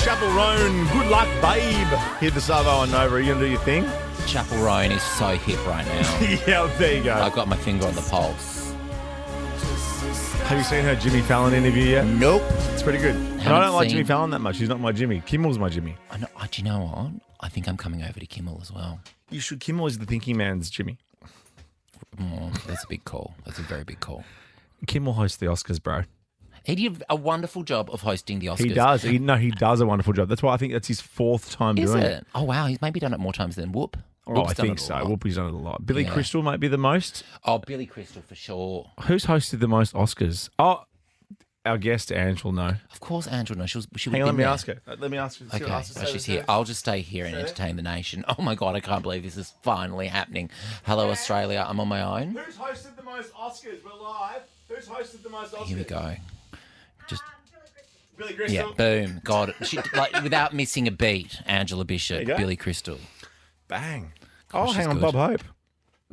S1: Chapel Roan, good luck, babe. Here the Savo on Nova. Are you going to do your thing?
S2: Chapel Roan is so hip right now.
S1: Yeah, there you go.
S2: I've got my finger on the pulse.
S1: Have you seen her Jimmy Fallon interview yet?
S2: Nope.
S1: It's pretty good. And I don't like Jimmy Fallon that much. He's not my Jimmy. Kimmel's my Jimmy.
S2: I know, do you know what? I think I'm coming over to Kimmel as well.
S1: You should. Kimmel is the thinking man's Jimmy.
S2: That's a big call. That's a very big call.
S1: Kimmel hosts the Oscars, bro.
S2: He did a wonderful job of hosting the Oscars.
S1: He does. He does a wonderful job. That's why I think that's his 4th time doing it.
S2: Oh, wow. He's maybe done it more times than Whoop.
S1: Oh, I think so. Whoopi's done it a lot. Billy Crystal might be the most.
S2: Oh, Billy Crystal for sure.
S1: Who's hosted the most Oscars? Oh, our guest, Ange, will know.
S2: Of course, Ange will know. She would
S1: Hang on, let me
S2: there.
S1: ask her. Let me ask her.
S2: Okay, well, she's here. I'll just stay here and entertain the nation. Oh, my God, I can't believe this is finally happening. Hello, Australia. I'm on my own.
S1: Who's hosted the most Oscars? We're live. Who's hosted the most Oscars?
S2: Here we go. Just...
S1: Billy Crystal.
S2: Yeah, boom. God, without missing a beat, Angela Bishop, Billy Crystal.
S1: Bang.
S2: Gosh,
S1: oh, hang
S2: she's
S1: on,
S2: good.
S1: Bob Hope.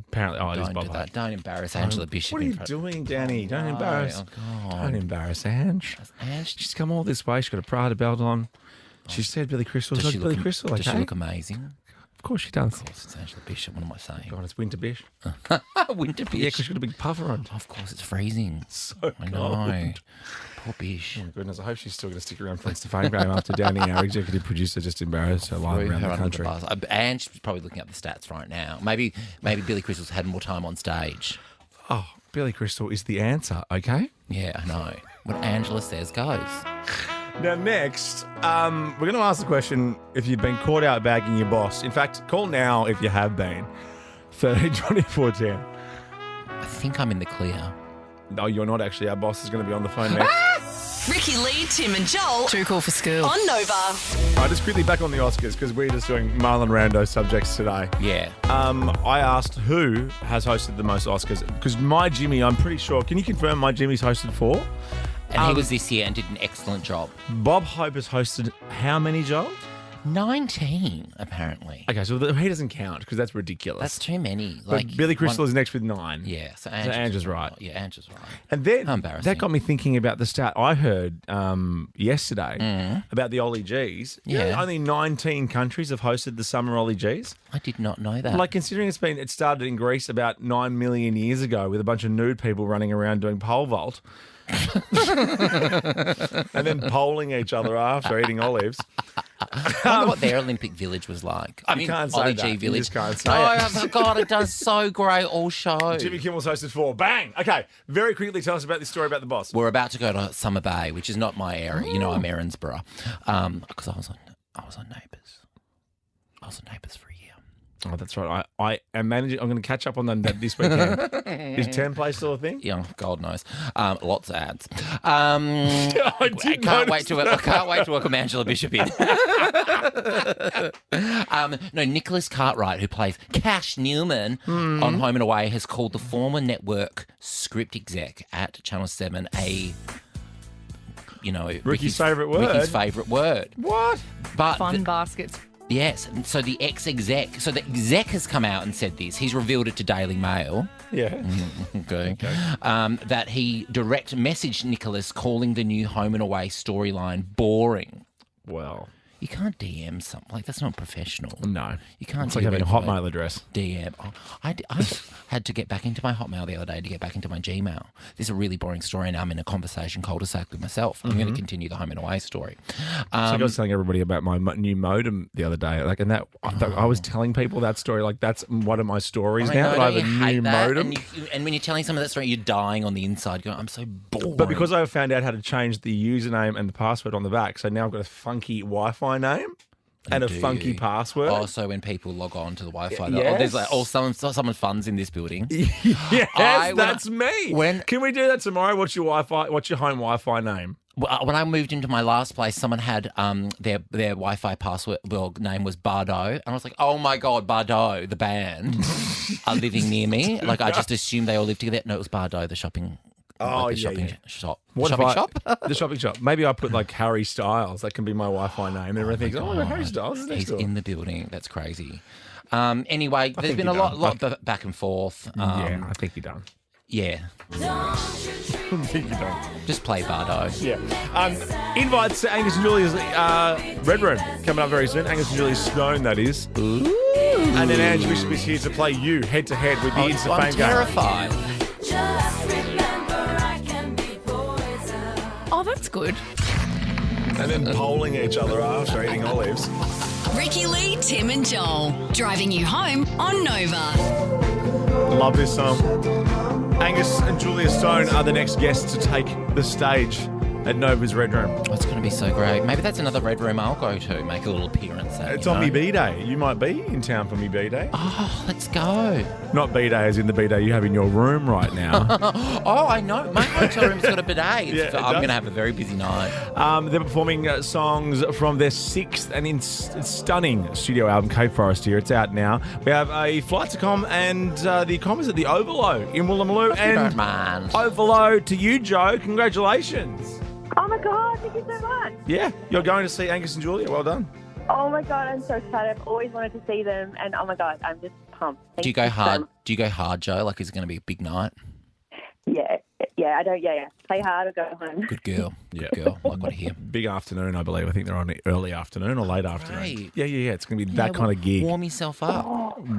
S1: Apparently, it is
S2: Don't
S1: Bob
S2: do
S1: Hope.
S2: that. Don't embarrass Angela Bishop.
S1: What are you doing, Danny? Don't embarrass.
S2: Oh, God.
S1: Don't embarrass Ange. She's come all this way. She's got a Prada belt on. She said Billy Crystal.
S2: Does she
S1: Billy
S2: look,
S1: Crystal,
S2: does
S1: okay?
S2: she look amazing?
S1: Of course she does.
S2: Of course, it's Angela Bishop. What am I saying?
S1: God, it's Winter Bish.
S2: Winter Bish.
S1: Yeah, because she's got a big puffer on.
S2: Of course, it's freezing.
S1: So
S2: I know. Poor Bish.
S1: Oh, my goodness. I hope she's still going to stick around for Insta Fame Game after Danny, our executive producer, just embarrassed her live around the country.
S2: And she's probably looking up the stats right now. Maybe Billy Crystal's had more time on stage.
S1: Oh, Billy Crystal is the answer, okay?
S2: Yeah, I know. What Angela says goes.
S1: Now, next, we're going to ask the question if you've been caught out bagging your boss. In fact, call now if you have been. 132410.
S2: I think I'm in the clear.
S1: No, you're not actually. Our boss is going to be on the phone next.
S4: Ricki Lee, Tim and Joel.
S13: Too cool for school.
S4: On Nova.
S1: All right, just quickly back on the Oscars because we're just doing Marlon Rando subjects today.
S2: Yeah.
S1: I asked who has hosted the most Oscars because my Jimmy, I'm pretty sure. Can you confirm my Jimmy's hosted 4?
S2: And he was this year and did an excellent job.
S1: Bob Hope has hosted how many, Joel?
S2: 19, apparently.
S1: Okay, so he doesn't count because that's ridiculous.
S2: That's too many.
S1: But Billy Crystal is next with 9.
S2: Yeah, so
S1: Angela's right.
S2: Yeah, Angela's right.
S1: And then
S2: embarrassing.
S1: that got me thinking about the stat I heard yesterday about the Ollie Gs. You know, only 19 countries have hosted the Summer Ollie Gs.
S2: I did not know that.
S1: Like, considering it started in Greece about 9 million years ago with a bunch of nude people running around doing pole vault. And then polling each other after eating olives.
S2: I wonder what their Olympic Village was like. I mean,
S1: can't say
S2: Ollie
S1: that.
S2: G
S1: You
S2: Village.
S1: just can't say
S2: Oh, God, it does so great all show.
S1: Jimmy Kimmel's hosted 4. Bang! Okay, very quickly tell us about this story about the boss.
S2: We're about to go to Summer Bay, which is not my area. You know, I'm Erinsborough. Because I was on Neighbours. I was on Neighbours for a year.
S1: Oh, that's right. I am managing. I'm going to catch up on that this weekend. Is 10 Play still a thing?
S2: Yeah, God knows. Lots of ads.
S1: I
S2: can't wait to welcome Angela Bishop in. No, Nicholas Cartwright, who plays Cash Newman on Home and Away, has called the former network script exec at Channel 7
S1: Ricky's favourite word.
S2: Ricky's favourite word.
S1: What?
S2: But
S13: Fun baskets.
S2: Yes, so the ex-exec, so the exec has come out and said this. He's revealed it to Daily Mail.
S1: Yeah.
S2: Okay. That he direct messaged Nicholas calling the new Home and Away storyline boring.
S1: Well,
S2: you can't DM something. Like, that's not professional.
S1: No.
S2: You can't.
S1: It's like having a Hotmail address.
S2: DM. Oh, I had to get back into my Hotmail the other day to get back into my Gmail. This is a really boring story, and I'm in a conversation cul-de-sac with myself. I'm going to continue the Home and Away story.
S1: So I was telling everybody about my new modem the other day, like, and that I was telling people that story, like that's one of my stories now. That I have a new modem.
S2: And when you're telling someone that story, you're dying on the inside, going, "I'm so bored."
S1: But because I found out how to change the username and the password on the back, so now I've got a funky Wi-Fi name. And a funky password.
S2: Oh, so when people log on to the Wi-Fi,
S1: yes.
S2: There's like, someone's funds in this building.
S1: Yes, that's me. Can we do that tomorrow? What's your Wi-Fi? What's your home Wi-Fi name?
S2: When I moved into my last place, someone had their Wi-Fi password name was Bardot, and I was like, "Oh my God, Bardot, the band, are living near me." Like, I just assumed they all lived together. No, it was Bardot, the shopping. Shopping shop.
S1: What
S2: shopping
S1: shop?
S2: shop?
S1: The shopping shop. Maybe I put like Harry Styles. That can be my Wi-Fi name. And everything's Harry Styles is next
S2: He's
S1: door.
S2: in the building. That's crazy. Anyway, there's been a lot back and forth.
S1: Yeah, I think you're done.
S2: Yeah. Just play Bardot.
S1: Yeah. Invites to Angus and Julia's Red Room coming up very soon. Angus and Julia's Stone, that is.
S2: Ooh.
S1: And then Ange Bishop is here to play you head to head with the Insta Fame Game.
S2: I'm terrified.
S13: Oh, that's good.
S1: And then polling each other after eating olives.
S4: Ricki Lee, Tim and Joel. Driving you home on Nova.
S1: Love this song. Angus and Julia Stone are the next guests to take the stage at Nova's Red Room.
S2: Oh, it's going to be so great. Maybe that's another Red Room I'll go to, make a little appearance at.
S1: It's on me B-Day. You might be in town for me B-Day.
S2: Oh, let's go.
S1: Not B-Day as in the B-Day you have in your room right now.
S2: Oh, I know. My hotel room's got a bidet.
S1: Yeah,
S2: I'm going to have a very busy night.
S1: They're performing songs from their 6th and stunning studio album, Cape Forest here. It's out now. We have a flight to Com and the Com is at the Overload in Woolloomooloo. And
S2: don't mind.
S1: Overload to you, Joe. Congratulations.
S14: Oh my God, thank you so much.
S1: Yeah, you're going to see Angus and Julia. Well done.
S14: Oh my God, I'm so excited. I've always wanted to see them, and oh my God, I'm just pumped.
S2: Do you go hard? Do you go hard, Joe? Like, is it going to be a big night?
S14: Yeah, I don't. Yeah. Play hard or go home.
S2: Good girl.
S1: Yeah.
S2: Good girl. Like what I hear.
S1: Big afternoon, I believe. I think they're on early afternoon or late afternoon.
S2: Right.
S1: Yeah. It's going to be that kind of gig.
S2: Warm yourself up.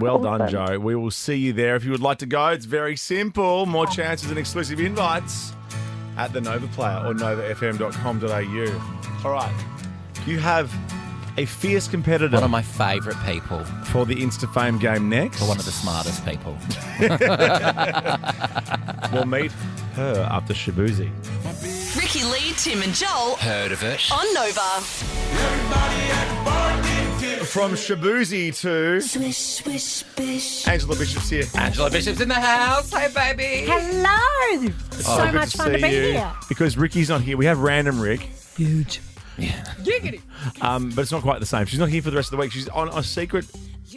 S1: Well done, Joe. We will see you there. If you would like to go, it's very simple. More chances and exclusive invites at the Nova Player or novafm.com.au. All right. You have a fierce competitor.
S2: One of my favourite people.
S1: For the Insta Fame Game next.
S2: For one of the smartest people.
S1: We'll meet her after Shabuzi.
S4: Ricki, Lee, Tim and Joel.
S2: Heard of it.
S4: On Nova.
S1: From Shabuzi to...
S10: Swish, swish, bish.
S1: Angela Bishop's here.
S2: Angela Bishop's in the house. Hey, baby.
S15: Hello. So
S1: good
S15: much
S1: to
S15: fun to
S1: see
S15: be
S1: you.
S15: here.
S1: Because Ricky's not here. We have Random Rick.
S15: Huge.
S2: Yeah.
S15: Giggity.
S1: But it's not quite the same. She's not here for the rest of the week. She's on a secret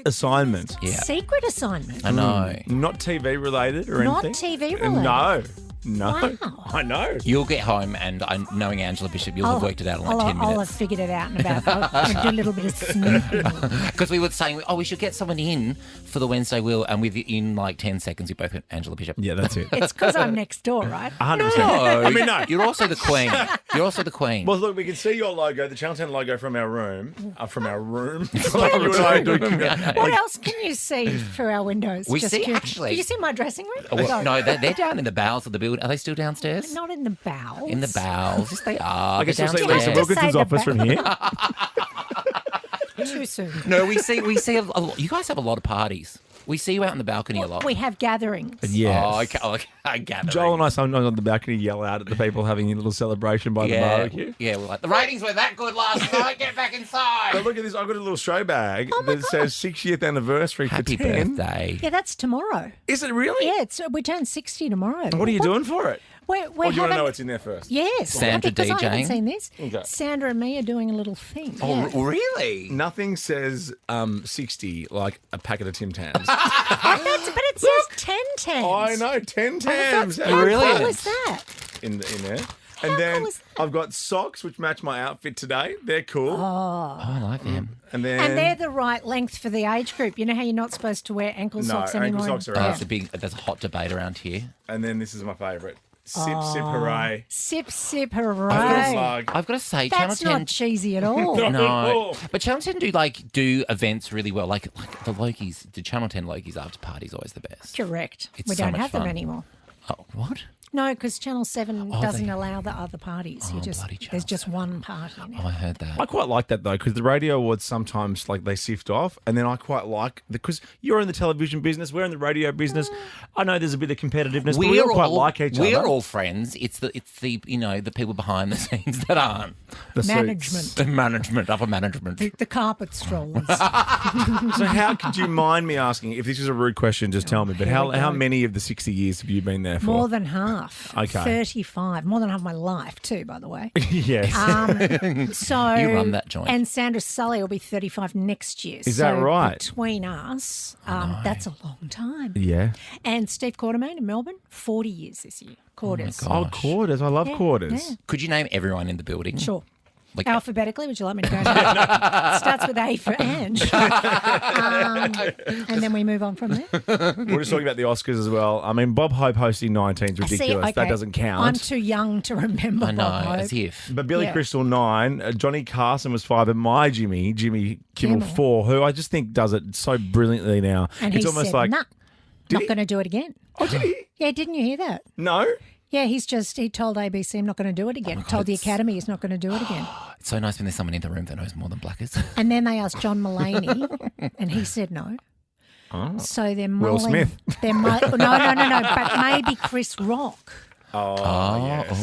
S1: assignment.
S2: Yeah.
S15: Secret assignment.
S2: I know.
S1: Not TV related or
S15: Not
S1: anything.
S15: TV related.
S1: No.
S15: Wow.
S1: I know.
S2: You'll get home and knowing Angela Bishop, you'll have worked it out in like 10
S15: I'll have
S2: minutes.
S15: figured it out in about. I'll do a little bit of snooping.
S2: Because we were saying, we should get someone in for the Wednesday Wheel, and within like 10 seconds, we both went Angela Bishop.
S1: Yeah, that's it.
S15: It's because I'm next door, right?
S1: 100%.
S2: No.
S1: I mean, no.
S2: You're also the queen. You're also the queen.
S1: Well, look, we can see your logo, the Channel 10 logo from our room. From our room.
S15: What else can you see through our windows?
S2: We
S15: Just
S2: see,
S15: curious.
S2: actually.
S15: Do you see my dressing room?
S2: Oh, well, no, they're down in the bowels of the building. Are they still downstairs?
S15: Not in the bowels.
S2: In the bowels. Yes, they are.
S1: I guess
S2: They're
S1: we'll see
S2: downstairs.
S1: Lisa Wilkinson's office from here.
S15: Too soon.
S2: No, we see a lot. You guys have a lot of parties. We see you out on the balcony a lot.
S15: We have gatherings.
S1: Yes.
S2: Oh, okay. I gather.
S1: Joel and I sometimes on the balcony yell out at the people having a little celebration by the barbecue.
S2: Yeah, we're like, the ratings were that good last night. Get back inside.
S1: But look at this. I've got a little show bag that says 60th anniversary
S2: Happy
S1: for 10.
S2: birthday.
S15: Yeah, that's tomorrow.
S1: Is it really?
S15: Yeah, we turn 60 tomorrow.
S1: What are you doing for it?
S15: We're
S1: Or do you want to
S15: having-
S1: know what's in there first?
S15: Yes.
S2: Sandra
S15: because I haven't
S2: DJing?
S15: seen this.
S1: Okay.
S15: Sandra and me are doing a little thing.
S2: Oh,
S15: yeah.
S2: really?
S1: Nothing says 60 like a packet of Tim Tams.
S15: But it says 10 Tams.
S1: I know, 10 Tams.
S15: How cool is that?
S1: In there. And then I've got socks which match my outfit today. They're cool.
S15: Oh.
S2: I like them.
S1: And then
S15: And they're the right length for the age group. You know how you're not supposed to wear ankle socks anymore?
S1: ankle socks are
S2: Oh,
S1: out.
S2: there's a hot debate around here.
S1: And then this is my favourite. Sip, sip, hooray.
S15: Sip, sip, hooray.
S2: I've got to say, Channel
S15: That's
S2: 10...
S15: not cheesy at all.
S2: No, but Channel 10 do events really well. Like the Lokies, the Channel 10 Lokies after party is always the best.
S15: Correct.
S2: It's
S15: We
S2: so
S15: don't
S2: much
S15: have them
S2: fun.
S15: anymore.
S2: Oh, what?
S15: No, because Channel 7
S2: Oh,
S15: doesn't
S2: they-
S15: allow the other parties.
S2: Oh, bloody Channel
S15: There's just one party now.
S2: Oh, I heard that.
S1: I quite like that though, because the radio awards sometimes like they sift off, and then I quite like because you're in the television business, we're in the radio business. I know there's a bit of competitiveness, but we all quite like each
S2: We're
S1: other.
S2: all friends. It's the the people behind the scenes that aren't.
S1: The
S15: Management.
S1: suits.
S2: The management, upper management.
S15: The carpet strollers.
S1: So how could you mind me asking, if this is a rude question, just tell me, but
S15: here we
S1: how
S15: go.
S1: many of the 60 years have you been there for?
S15: More than half.
S1: Okay.
S15: 35. More than half my life too, by the way.
S1: Yes.
S15: So
S2: You run that joint.
S15: And Sandra Sully will be 35 next year.
S1: Is that right?
S15: Between us, that's a long time.
S1: Yeah.
S15: And Steve Quartermain in Melbourne, 40 years this year. Quarters.
S1: Oh, quarters. I love
S15: Yeah,
S1: quarters.
S15: yeah.
S2: Could you name everyone in the building?
S15: Sure.
S2: Like-
S15: Alphabetically, would you like me to go down? Starts with A for Ange. And then we move on from there.
S1: We're just talking about the Oscars as well. I mean, Bob Hope hosting 19 is ridiculous.
S15: See, okay,
S1: That doesn't count.
S15: I'm too young to remember
S2: I know,
S15: Bob Hope.
S2: as if.
S1: But Billy
S15: Yeah.
S1: Crystal 9, Johnny Carson was 5, and my Jimmy Kimmel 4, who I just think does it so brilliantly now.
S15: And
S1: it's
S15: he
S1: almost
S15: said,
S1: like,
S15: nah,
S1: Did
S15: not
S1: he?
S15: going to do it again.
S1: Oh, did he?
S15: Yeah, didn't you hear that?
S1: No.
S15: Yeah, he told ABC, I'm not going to do it again. Told the Academy he's not going to do it again.
S2: It's so nice when there's someone in the room that knows more than Blackers.
S15: And then they asked John Mulaney, and he said no.
S1: Oh.
S15: So they're
S1: Will
S15: mulling.
S1: Smith.
S15: No, but maybe Chris Rock.
S1: Yes.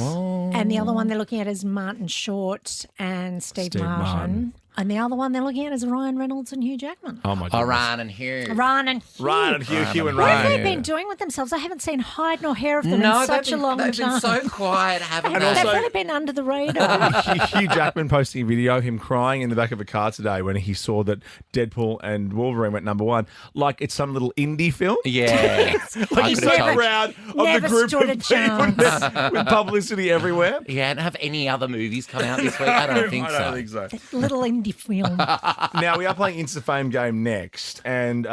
S15: And the other one they're looking at is Martin Short and Steve Martin. And the other one they're looking at is Ryan Reynolds and Hugh Jackman.
S1: Oh, my goodness.
S2: Ryan and Hugh.
S15: Ryan and Hugh.
S1: Ryan and Hugh, Hugh and
S15: What
S1: Ryan.
S15: have they been doing with themselves? I haven't seen hide nor hair of them in such a long time.
S2: They've been so quiet, haven't they?
S15: They've really been under the radar.
S1: Hugh Jackman posting a video, him crying in the back of a car today when he saw that Deadpool and Wolverine went number one. Like it's some little indie film.
S2: Yeah.
S1: Like he's so proud of the group
S15: stood a
S1: of people with publicity everywhere.
S2: Yeah, and have any other movies come out this week? I don't think so.
S15: Little indie film.
S1: Now, we are playing Insta Fame Game next, and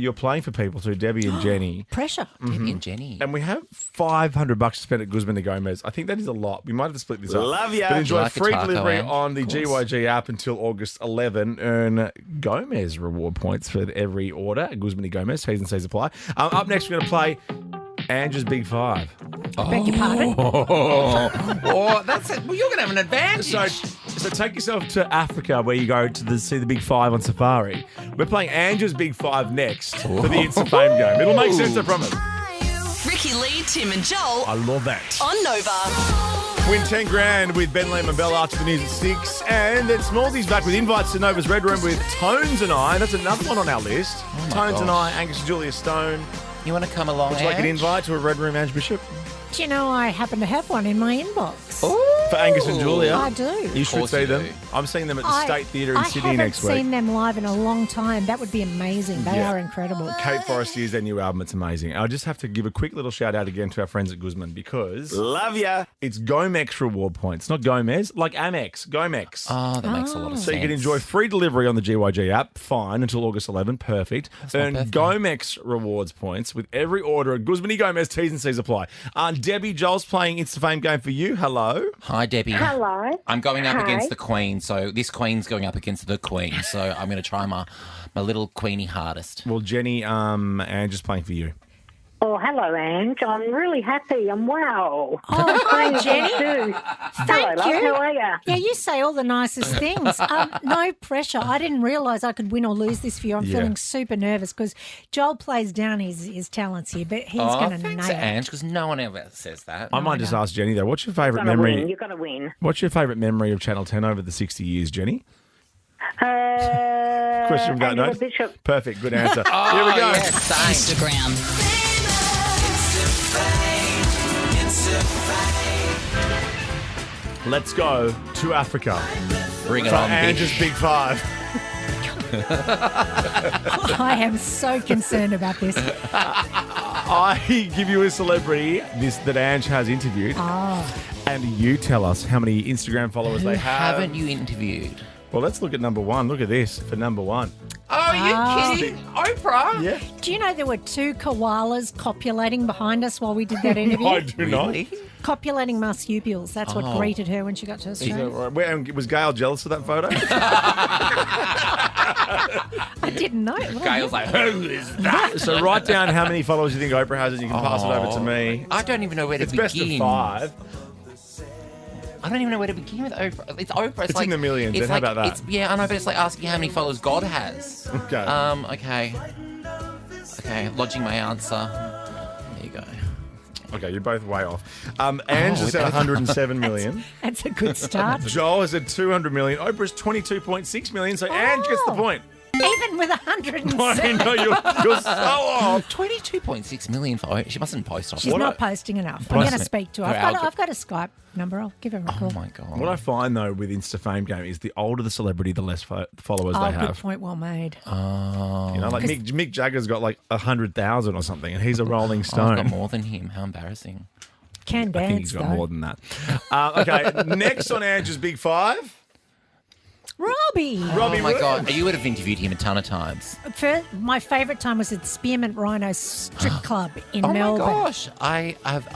S1: you're playing for people too, Debbie and Jenny.
S15: Pressure.
S2: Debbie and Jenny.
S1: And we have $500 to spend at Guzman y Gomez. I think that is a lot. We might have to split this up.
S7: Love ya.
S1: But enjoy
S2: Like a
S1: free
S2: taco,
S1: delivery
S2: Ange?
S1: on the
S2: Of course.
S1: GYG app until August 11. Earn Gomez reward points for every order at Guzman y Gomez. T's and C's apply. Up next, we're going to play Ange's Big Five.
S15: Beg your pardon?
S2: Oh, that's it. Well, you're going to have an advantage.
S1: So take yourself to Africa where you go to see the Big Five on safari. We're playing Ange's Big Five next for the Insta Fame Game. It'll make sense, I promise.
S4: Ricki Lee, Tim and Joel
S1: I love that.
S4: on Nova.
S1: Win 10 grand with Ben Lee and Bell after the news at 6. And then Smallsy's back with invites to Nova's Red Room with Tones and I. That's another one on our list. Tones and I, Angus and Julia Stone.
S2: You want to come along,
S1: Would you like an
S2: Ange?
S1: invite to a Red Room, Ange Bishop?
S15: Do you know I happen to have one in my inbox?
S1: For Angus and Julia.
S15: I do.
S1: You should see them. I'm seeing them at the State Theatre in Sydney next week.
S15: I haven't seen them live in a long time. That would be amazing. They
S1: Yeah.
S15: are incredible.
S1: Kate Forrester's their new album. It's amazing. I just have to give a quick little shout out again to our friends at Guzman because
S7: Love ya.
S1: it's Gomex reward points, not Gomez, like Amex. Gomex.
S2: Oh, that makes a lot of sense.
S1: So you can enjoy free delivery on the GYG app, fine, until August 11, perfect. Earn Gomex rewards points with every order at Guzman y Gomez. T's and C's apply. Debbie, Joel's playing Insta Fame Game for you. Hello.
S2: Hi, Debbie.
S14: Hello.
S2: I'm going up
S14: Hi.
S2: against the Queen, so this Queen's going up against the Queen, so I'm going to try my little Queenie hardest.
S1: Well, Jenny, Ange is playing for you.
S14: Oh, hello, Ange. I'm really happy. I'm well.
S15: Oh, hi, Jenny.
S14: Hello,
S15: Thank
S14: love.
S15: you.
S14: How are you?
S15: Yeah, you say all the nicest things. No pressure. I didn't realise I could win or lose this for you. I'm
S1: Yeah.
S15: feeling super nervous because Joel plays down his talents here, but he's going to
S2: thanks,
S15: nail it.
S2: Ange, because no one ever says that.
S1: I might just ask Jenny though. What's your favourite
S14: You're
S1: memory?
S14: going to win.
S1: What's your favourite memory of Channel 10 over the 60 years, Jenny? Question from Got
S14: Angela
S1: Notes.
S14: Bishop.
S1: Perfect, good answer. Here we go.
S2: Yes, same.
S4: Instagram.
S1: Let's go to Africa.
S2: Bring it
S1: For
S2: on,
S1: Ange's
S2: Bish.
S1: Big Five.
S15: I am so concerned about this.
S1: I give you a celebrity that Ange has interviewed, and you tell us how many Instagram followers they have.
S2: Haven't you interviewed?
S1: Well, let's look at number one. Look at this for number one.
S2: Oh, are you kidding? Oprah?
S1: Yeah.
S15: Do you know there were 2 koalas copulating behind us while we did that interview?
S1: I do not.
S15: Copulating marsupials. That's what greeted her when she got to
S1: Is that
S15: Australia.
S1: right? Was Gail jealous of that photo?
S15: I didn't know. Well,
S2: Gail's like, who is that?
S1: So write down how many followers you think Oprah has and you can pass it over to me.
S2: I don't even know where to
S1: It's
S2: begin.
S1: best of 5.
S2: I don't even know where to begin with Oprah. It's Oprah.
S1: It's
S2: like,
S1: in the millions,
S2: It's
S1: then. How
S2: like,
S1: about that?
S2: Yeah, I know, but it's like asking how many followers God has.
S1: Okay.
S2: Okay, lodging my answer. There you go.
S1: Okay, you're both way off. Ange has said 107 million.
S15: That's a good start.
S1: Joel has said 200 million. Oprah's 22.6 million, so Ange gets the point.
S15: Even with 107.
S1: I know, you're so off.
S2: 22.6 million for Oprah. She mustn't post off.
S15: She's not posting enough. I'm going to speak to her. I've got a Skype number. I'll give her a call.
S2: Oh, my God.
S1: What I find, though, with Insta Fame Game is the older the celebrity, the less followers they
S15: Good
S1: have.
S15: point. Well made.
S2: Oh.
S1: You know, like Mick Jagger's got like 100,000 or something, and he's a Rolling
S2: I've
S1: Stone.
S2: got more than him. How embarrassing.
S15: Can dance,
S1: I think he's got
S15: though.
S1: more than that. Okay, next on Ange's Big Five.
S15: Robbie.
S1: Robbie
S2: Oh, my
S1: Williams.
S2: God. You would have interviewed him a ton of times.
S15: My favourite time was at Spearmint Rhino Strip Club in
S2: Oh,
S15: Melbourne.
S2: my gosh. I have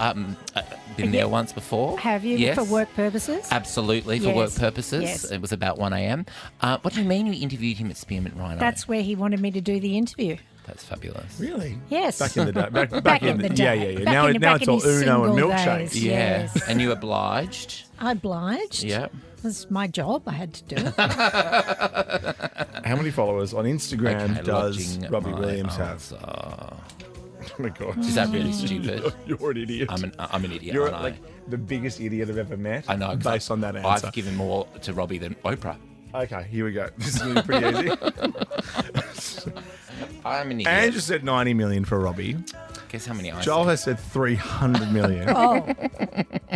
S2: been there once before.
S15: Have you?
S2: Yes.
S15: For work purposes?
S2: Absolutely, for work
S15: Yes.
S2: purposes.
S15: Yes.
S2: It was about 1 a.m. What do you mean you interviewed him at Spearmint Rhino?
S15: That's where he wanted me to do the interview.
S2: That's fabulous.
S1: Really?
S15: Yes.
S1: Back in the day. Back
S15: in the day.
S1: Yeah.
S15: Back
S1: Now,
S15: in-
S1: now
S15: back
S1: it's
S15: in
S1: all
S15: his
S1: Uno and
S15: single
S1: milkshakes.
S15: days.
S2: Yeah.
S15: Yes.
S2: And you obliged.
S15: I obliged.
S2: Yeah.
S15: It was my job. I had to do it.
S1: How many followers on Instagram
S2: Okay,
S1: does
S2: lodging
S1: Robbie
S2: my
S1: Williams have?
S2: answer.
S1: my God.
S2: Is that really stupid?
S1: You're an idiot.
S2: I'm an idiot.
S1: You're
S2: I know.
S1: like the biggest idiot I've ever met.
S2: I know.
S1: Based on that answer.
S2: I've given more to Robbie than Oprah.
S1: Okay, here we go. This is going to be pretty easy.
S2: I'm an idiot.
S1: Andrew said 90 million for Robbie.
S2: Guess how many I
S1: Joel
S2: said?
S1: has said 300 million.
S15: Oh.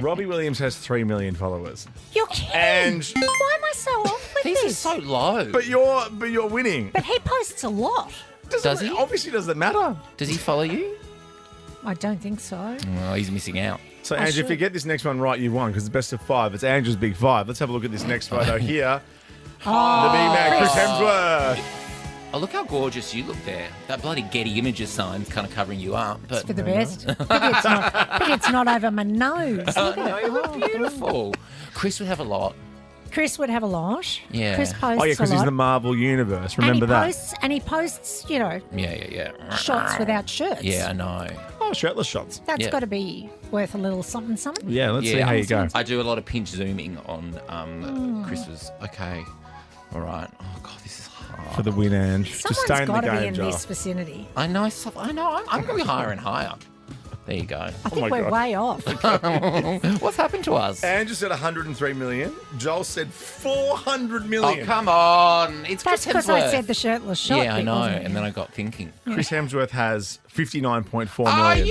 S1: Robbie Williams has 3 million followers.
S15: You're kidding.
S1: And
S15: why am I so off with
S2: These
S15: this?
S2: are so low.
S1: But you're winning.
S15: But he posts a lot.
S2: Does he?
S1: Obviously doesn't matter.
S2: Does he follow you?
S15: I don't think so.
S2: Oh, he's missing out.
S1: So, Andrew, if you get this next one right, you won because it's best of 5. It's Andrew's big 5. Let's have a look at this next photo here. The big man, Chris Hemsworth.
S2: Oh, look how gorgeous you look there. That bloody Getty Images sign's kind of covering you up. But
S15: It's for the best. But it's not over my nose.
S2: Oh, no, you look beautiful. Chris would have a lot.
S15: Chris would have a lot.
S2: Yeah.
S15: Chris posts
S1: Oh, yeah, because
S15: a
S1: he's
S15: lot.
S1: the Marvel Universe. Remember that?
S15: And he posts, you know,
S2: Yeah.
S15: shots without shirts.
S2: Yeah, I know.
S1: Oh, shirtless shots.
S15: That's got to be worth a little something, something.
S1: Yeah, let's see how you go.
S2: I do a lot of pinch zooming on Chris's. Okay. All right. Oh, God, this is hard.
S1: For the win, Ange. Just stay in the
S15: Someone's got to be
S1: game,
S15: in
S1: Joel.
S15: this vicinity.
S2: I know. I'm going higher and higher. There you go.
S15: I think we're way off.
S2: What's happened to us?
S1: Andrew said 103 million. Joel said 400 million.
S2: Oh, come on. It's
S15: That's
S2: Chris
S15: because I
S2: Hemsworth.
S15: said the shirtless shot.
S2: Yeah, I
S15: bit,
S2: know.
S15: wasn't it?
S2: And then I got thinking.
S1: Chris Hemsworth has 59.4
S2: Oh,
S1: million.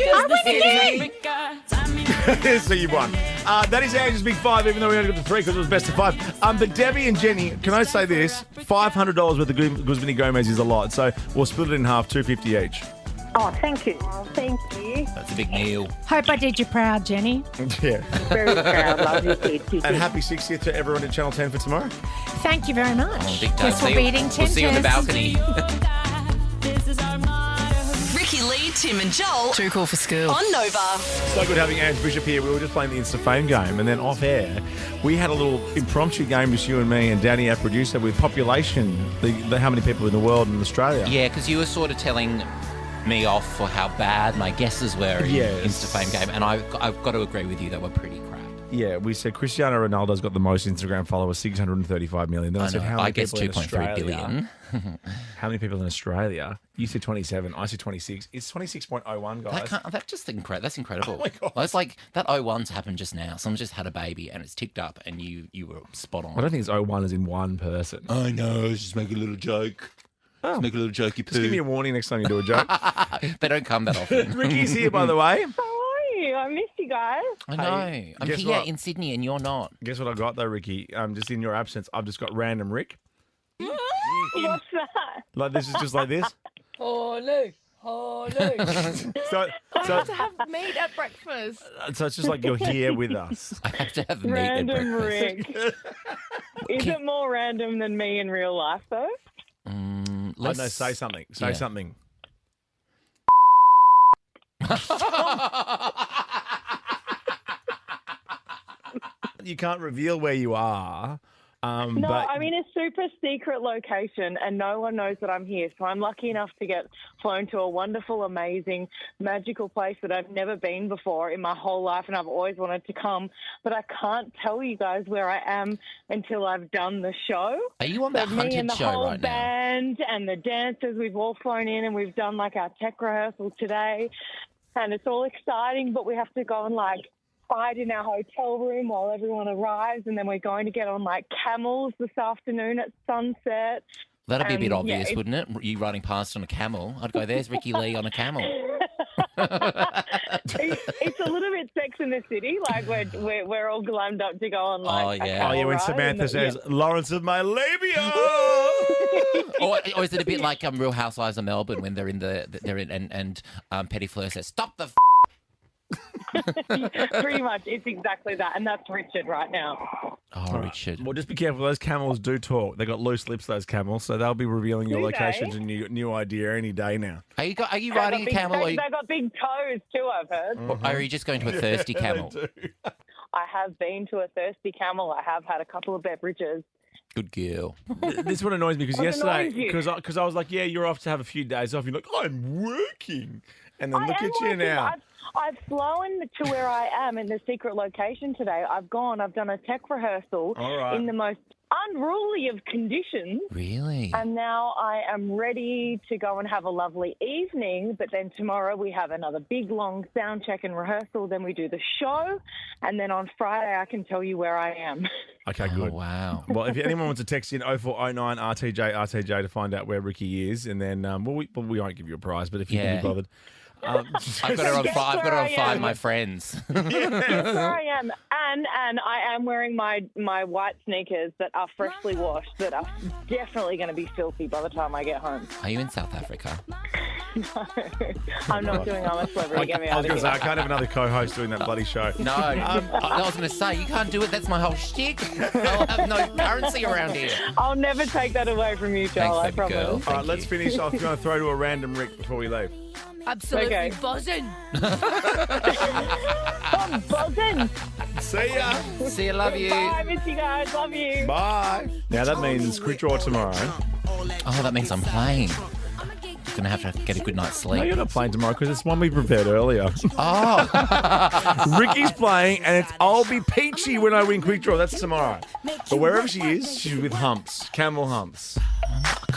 S2: yes,
S1: So you won. That is Andrew's big 5, even though we only got to 3 because it was best of 5. But Debbie and Jenny, can I say this? $500 worth of Guzmini Gomez is a lot, so we'll split it in half, $250 each.
S14: Oh, thank you. Thank you.
S2: That's a big meal.
S15: Hope I did you proud, Jenny.
S1: Yeah.
S14: Very proud. Love you, kids.
S1: And happy 60th to everyone at Channel 10 for tomorrow.
S15: Thank you very much.
S2: Oh, big time.
S15: Guess we'll be eating
S2: We'll see you on the
S15: Tintas.
S2: balcony.
S4: Ricky Lee, Tim and Joel.
S13: Too cool for school.
S4: On Nova.
S1: So good having Ange Bishop here. We were just playing the Insta Fame Game, and then off air, we had a little impromptu game, just you and me and Danny, our producer, with population, how many people in the world and Australia.
S2: Yeah, because you were sort of telling me off for how bad my guesses were in
S1: Yes.
S2: Insta Fame Game, and I've got to agree with you, they were pretty crap.
S1: Yeah, we said Cristiano Ronaldo's got the most Instagram followers, 635 million. Then I said,
S2: know.
S1: how many
S2: I guess
S1: people in
S2: 2.3
S1: Australia?
S2: billion.
S1: How many people in Australia? You said 27. I said 26. It's 26.01, guys.
S2: That's just incredible. That's incredible.
S1: Oh my God.
S2: It's like that 01's happened just now. Someone just had a baby and it's ticked up, and you were spot on.
S1: I don't think it's 01 as in one person.
S2: I know. Just make a little joke.
S1: Oh.
S2: Make a little jokey poo.
S1: Just give me a warning next time you do a joke.
S2: They don't come that often.
S1: Ricky's here, by the way.
S14: How are you? I missed you guys.
S2: I know. I'm
S1: guess
S2: here
S1: what?
S2: in Sydney and you're not.
S1: Guess what I got though, Ricky? Just in your absence, I've just got random Rick.
S14: What's that?
S1: Like this is just like this.
S13: Oh, no. Oh, no.
S1: So
S13: I have to have meat at breakfast.
S1: it's just like you're here with us.
S2: I have to have meat at
S14: Random
S2: breakfast.
S14: Rick. Is it more random than me in real life, though?
S1: I know, say something. Say
S2: Yeah.
S1: something. You can't reveal where you are.
S14: No,
S1: but
S14: I'm in a super secret location and no one knows that I'm here. So I'm lucky enough to get flown to a wonderful, amazing, magical place that I've never been before in my whole life and I've always wanted to come. But I can't tell you guys where I am until I've done the show.
S2: Are you on
S14: So
S2: that
S14: me
S2: Hunted
S14: and the
S2: show
S14: whole
S2: right now?
S14: band and the dancers, we've all flown in and we've done like our tech rehearsal today. And it's all exciting, but we have to go and like hide in our hotel room while everyone arrives, and then we're going to get on like camels this afternoon at sunset.
S2: That'd be a bit
S14: And,
S2: obvious,
S14: yeah,
S2: wouldn't it? You riding past on a camel. I'd go, there's Ricky Lee on a camel.
S14: It's a little bit Sex in the City, like we're all glammed up to go on like a camel
S1: when
S14: ride,
S1: Samantha
S14: and
S1: says, Lawrence of my labia.
S2: or is it a bit like Real Housewives of Melbourne when they're in and Petty Fleur says, stop the
S14: Pretty much, it's exactly that, and that's Richard right now.
S2: Oh, Richard.
S1: Well, just be careful. Those camels do talk. They got loose lips, those camels, so they'll be revealing your
S14: Do
S1: locations
S14: they?
S1: and your new idea any day now.
S2: Are you
S14: They
S2: riding a
S14: got
S2: camel?
S14: They got big toes too, I've heard.
S2: Or are you just going to a thirsty camel?
S14: I have been to a thirsty camel. I have had a couple of beverages.
S2: Good girl.
S1: This is what annoys me because
S14: What
S1: yesterday,
S14: annoys you?
S1: because I was like, yeah, you're off to have a few days off. You're like, I'm working. And then
S14: I
S1: look
S14: am
S1: at you
S14: working.
S1: now.
S14: I've flown to where I am in the secret location today. I've done a tech rehearsal
S1: All right.
S14: in the most unruly of conditions.
S2: Really?
S14: And now I am ready to go and have a lovely evening. But then tomorrow we have another big, long sound check and rehearsal. Then we do the show. And then on Friday I can tell you where I am.
S1: Okay, good.
S2: Oh, wow.
S1: Well, if anyone wants to text in 0409 RTJ to find out where Ricki is, and then we won't give you a prize, but if you can be bothered.
S2: I've got her on Find My Friends.
S14: Yes, where I am. And I am wearing my white sneakers that are freshly washed, that are definitely going to be filthy by the time I get home.
S2: Are you in South Africa?
S14: No, I'm not doing I'm a Celebrity. Get me
S1: I
S14: out
S1: was
S14: of
S1: going to
S14: here.
S1: say, I can't have another co-host doing that bloody show.
S2: No. I was going to say, you can't do it. That's my whole shtick. I'll have no currency around here.
S14: I'll never take that away from you, Joel, I promise.
S2: Girl.
S1: All right, let's finish off. Going to throw to a random Rick before we leave.
S13: Absolutely
S14: Okay.
S13: buzzing.
S14: I'm buzzing.
S1: See ya.
S2: See you, love you.
S14: Bye, miss you guys. Love you.
S1: Bye. Now that means quick draw tomorrow.
S2: Oh, that means I'm playing. Going to have to get a good night's sleep.
S1: No, you're not playing tomorrow because it's one we prepared earlier.
S2: Oh.
S1: Ricki's playing, and I'll be peachy when I win quick draw. That's tomorrow. But wherever she is, she's with humps, camel humps.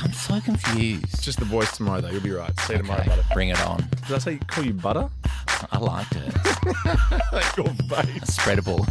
S2: I'm so confused.
S1: It's just the boys tomorrow, though. You'll be right. See you tomorrow, butter.
S2: Bring it on.
S1: Did I say call you butter?
S2: I liked it.
S1: Your face.
S2: Spreadable.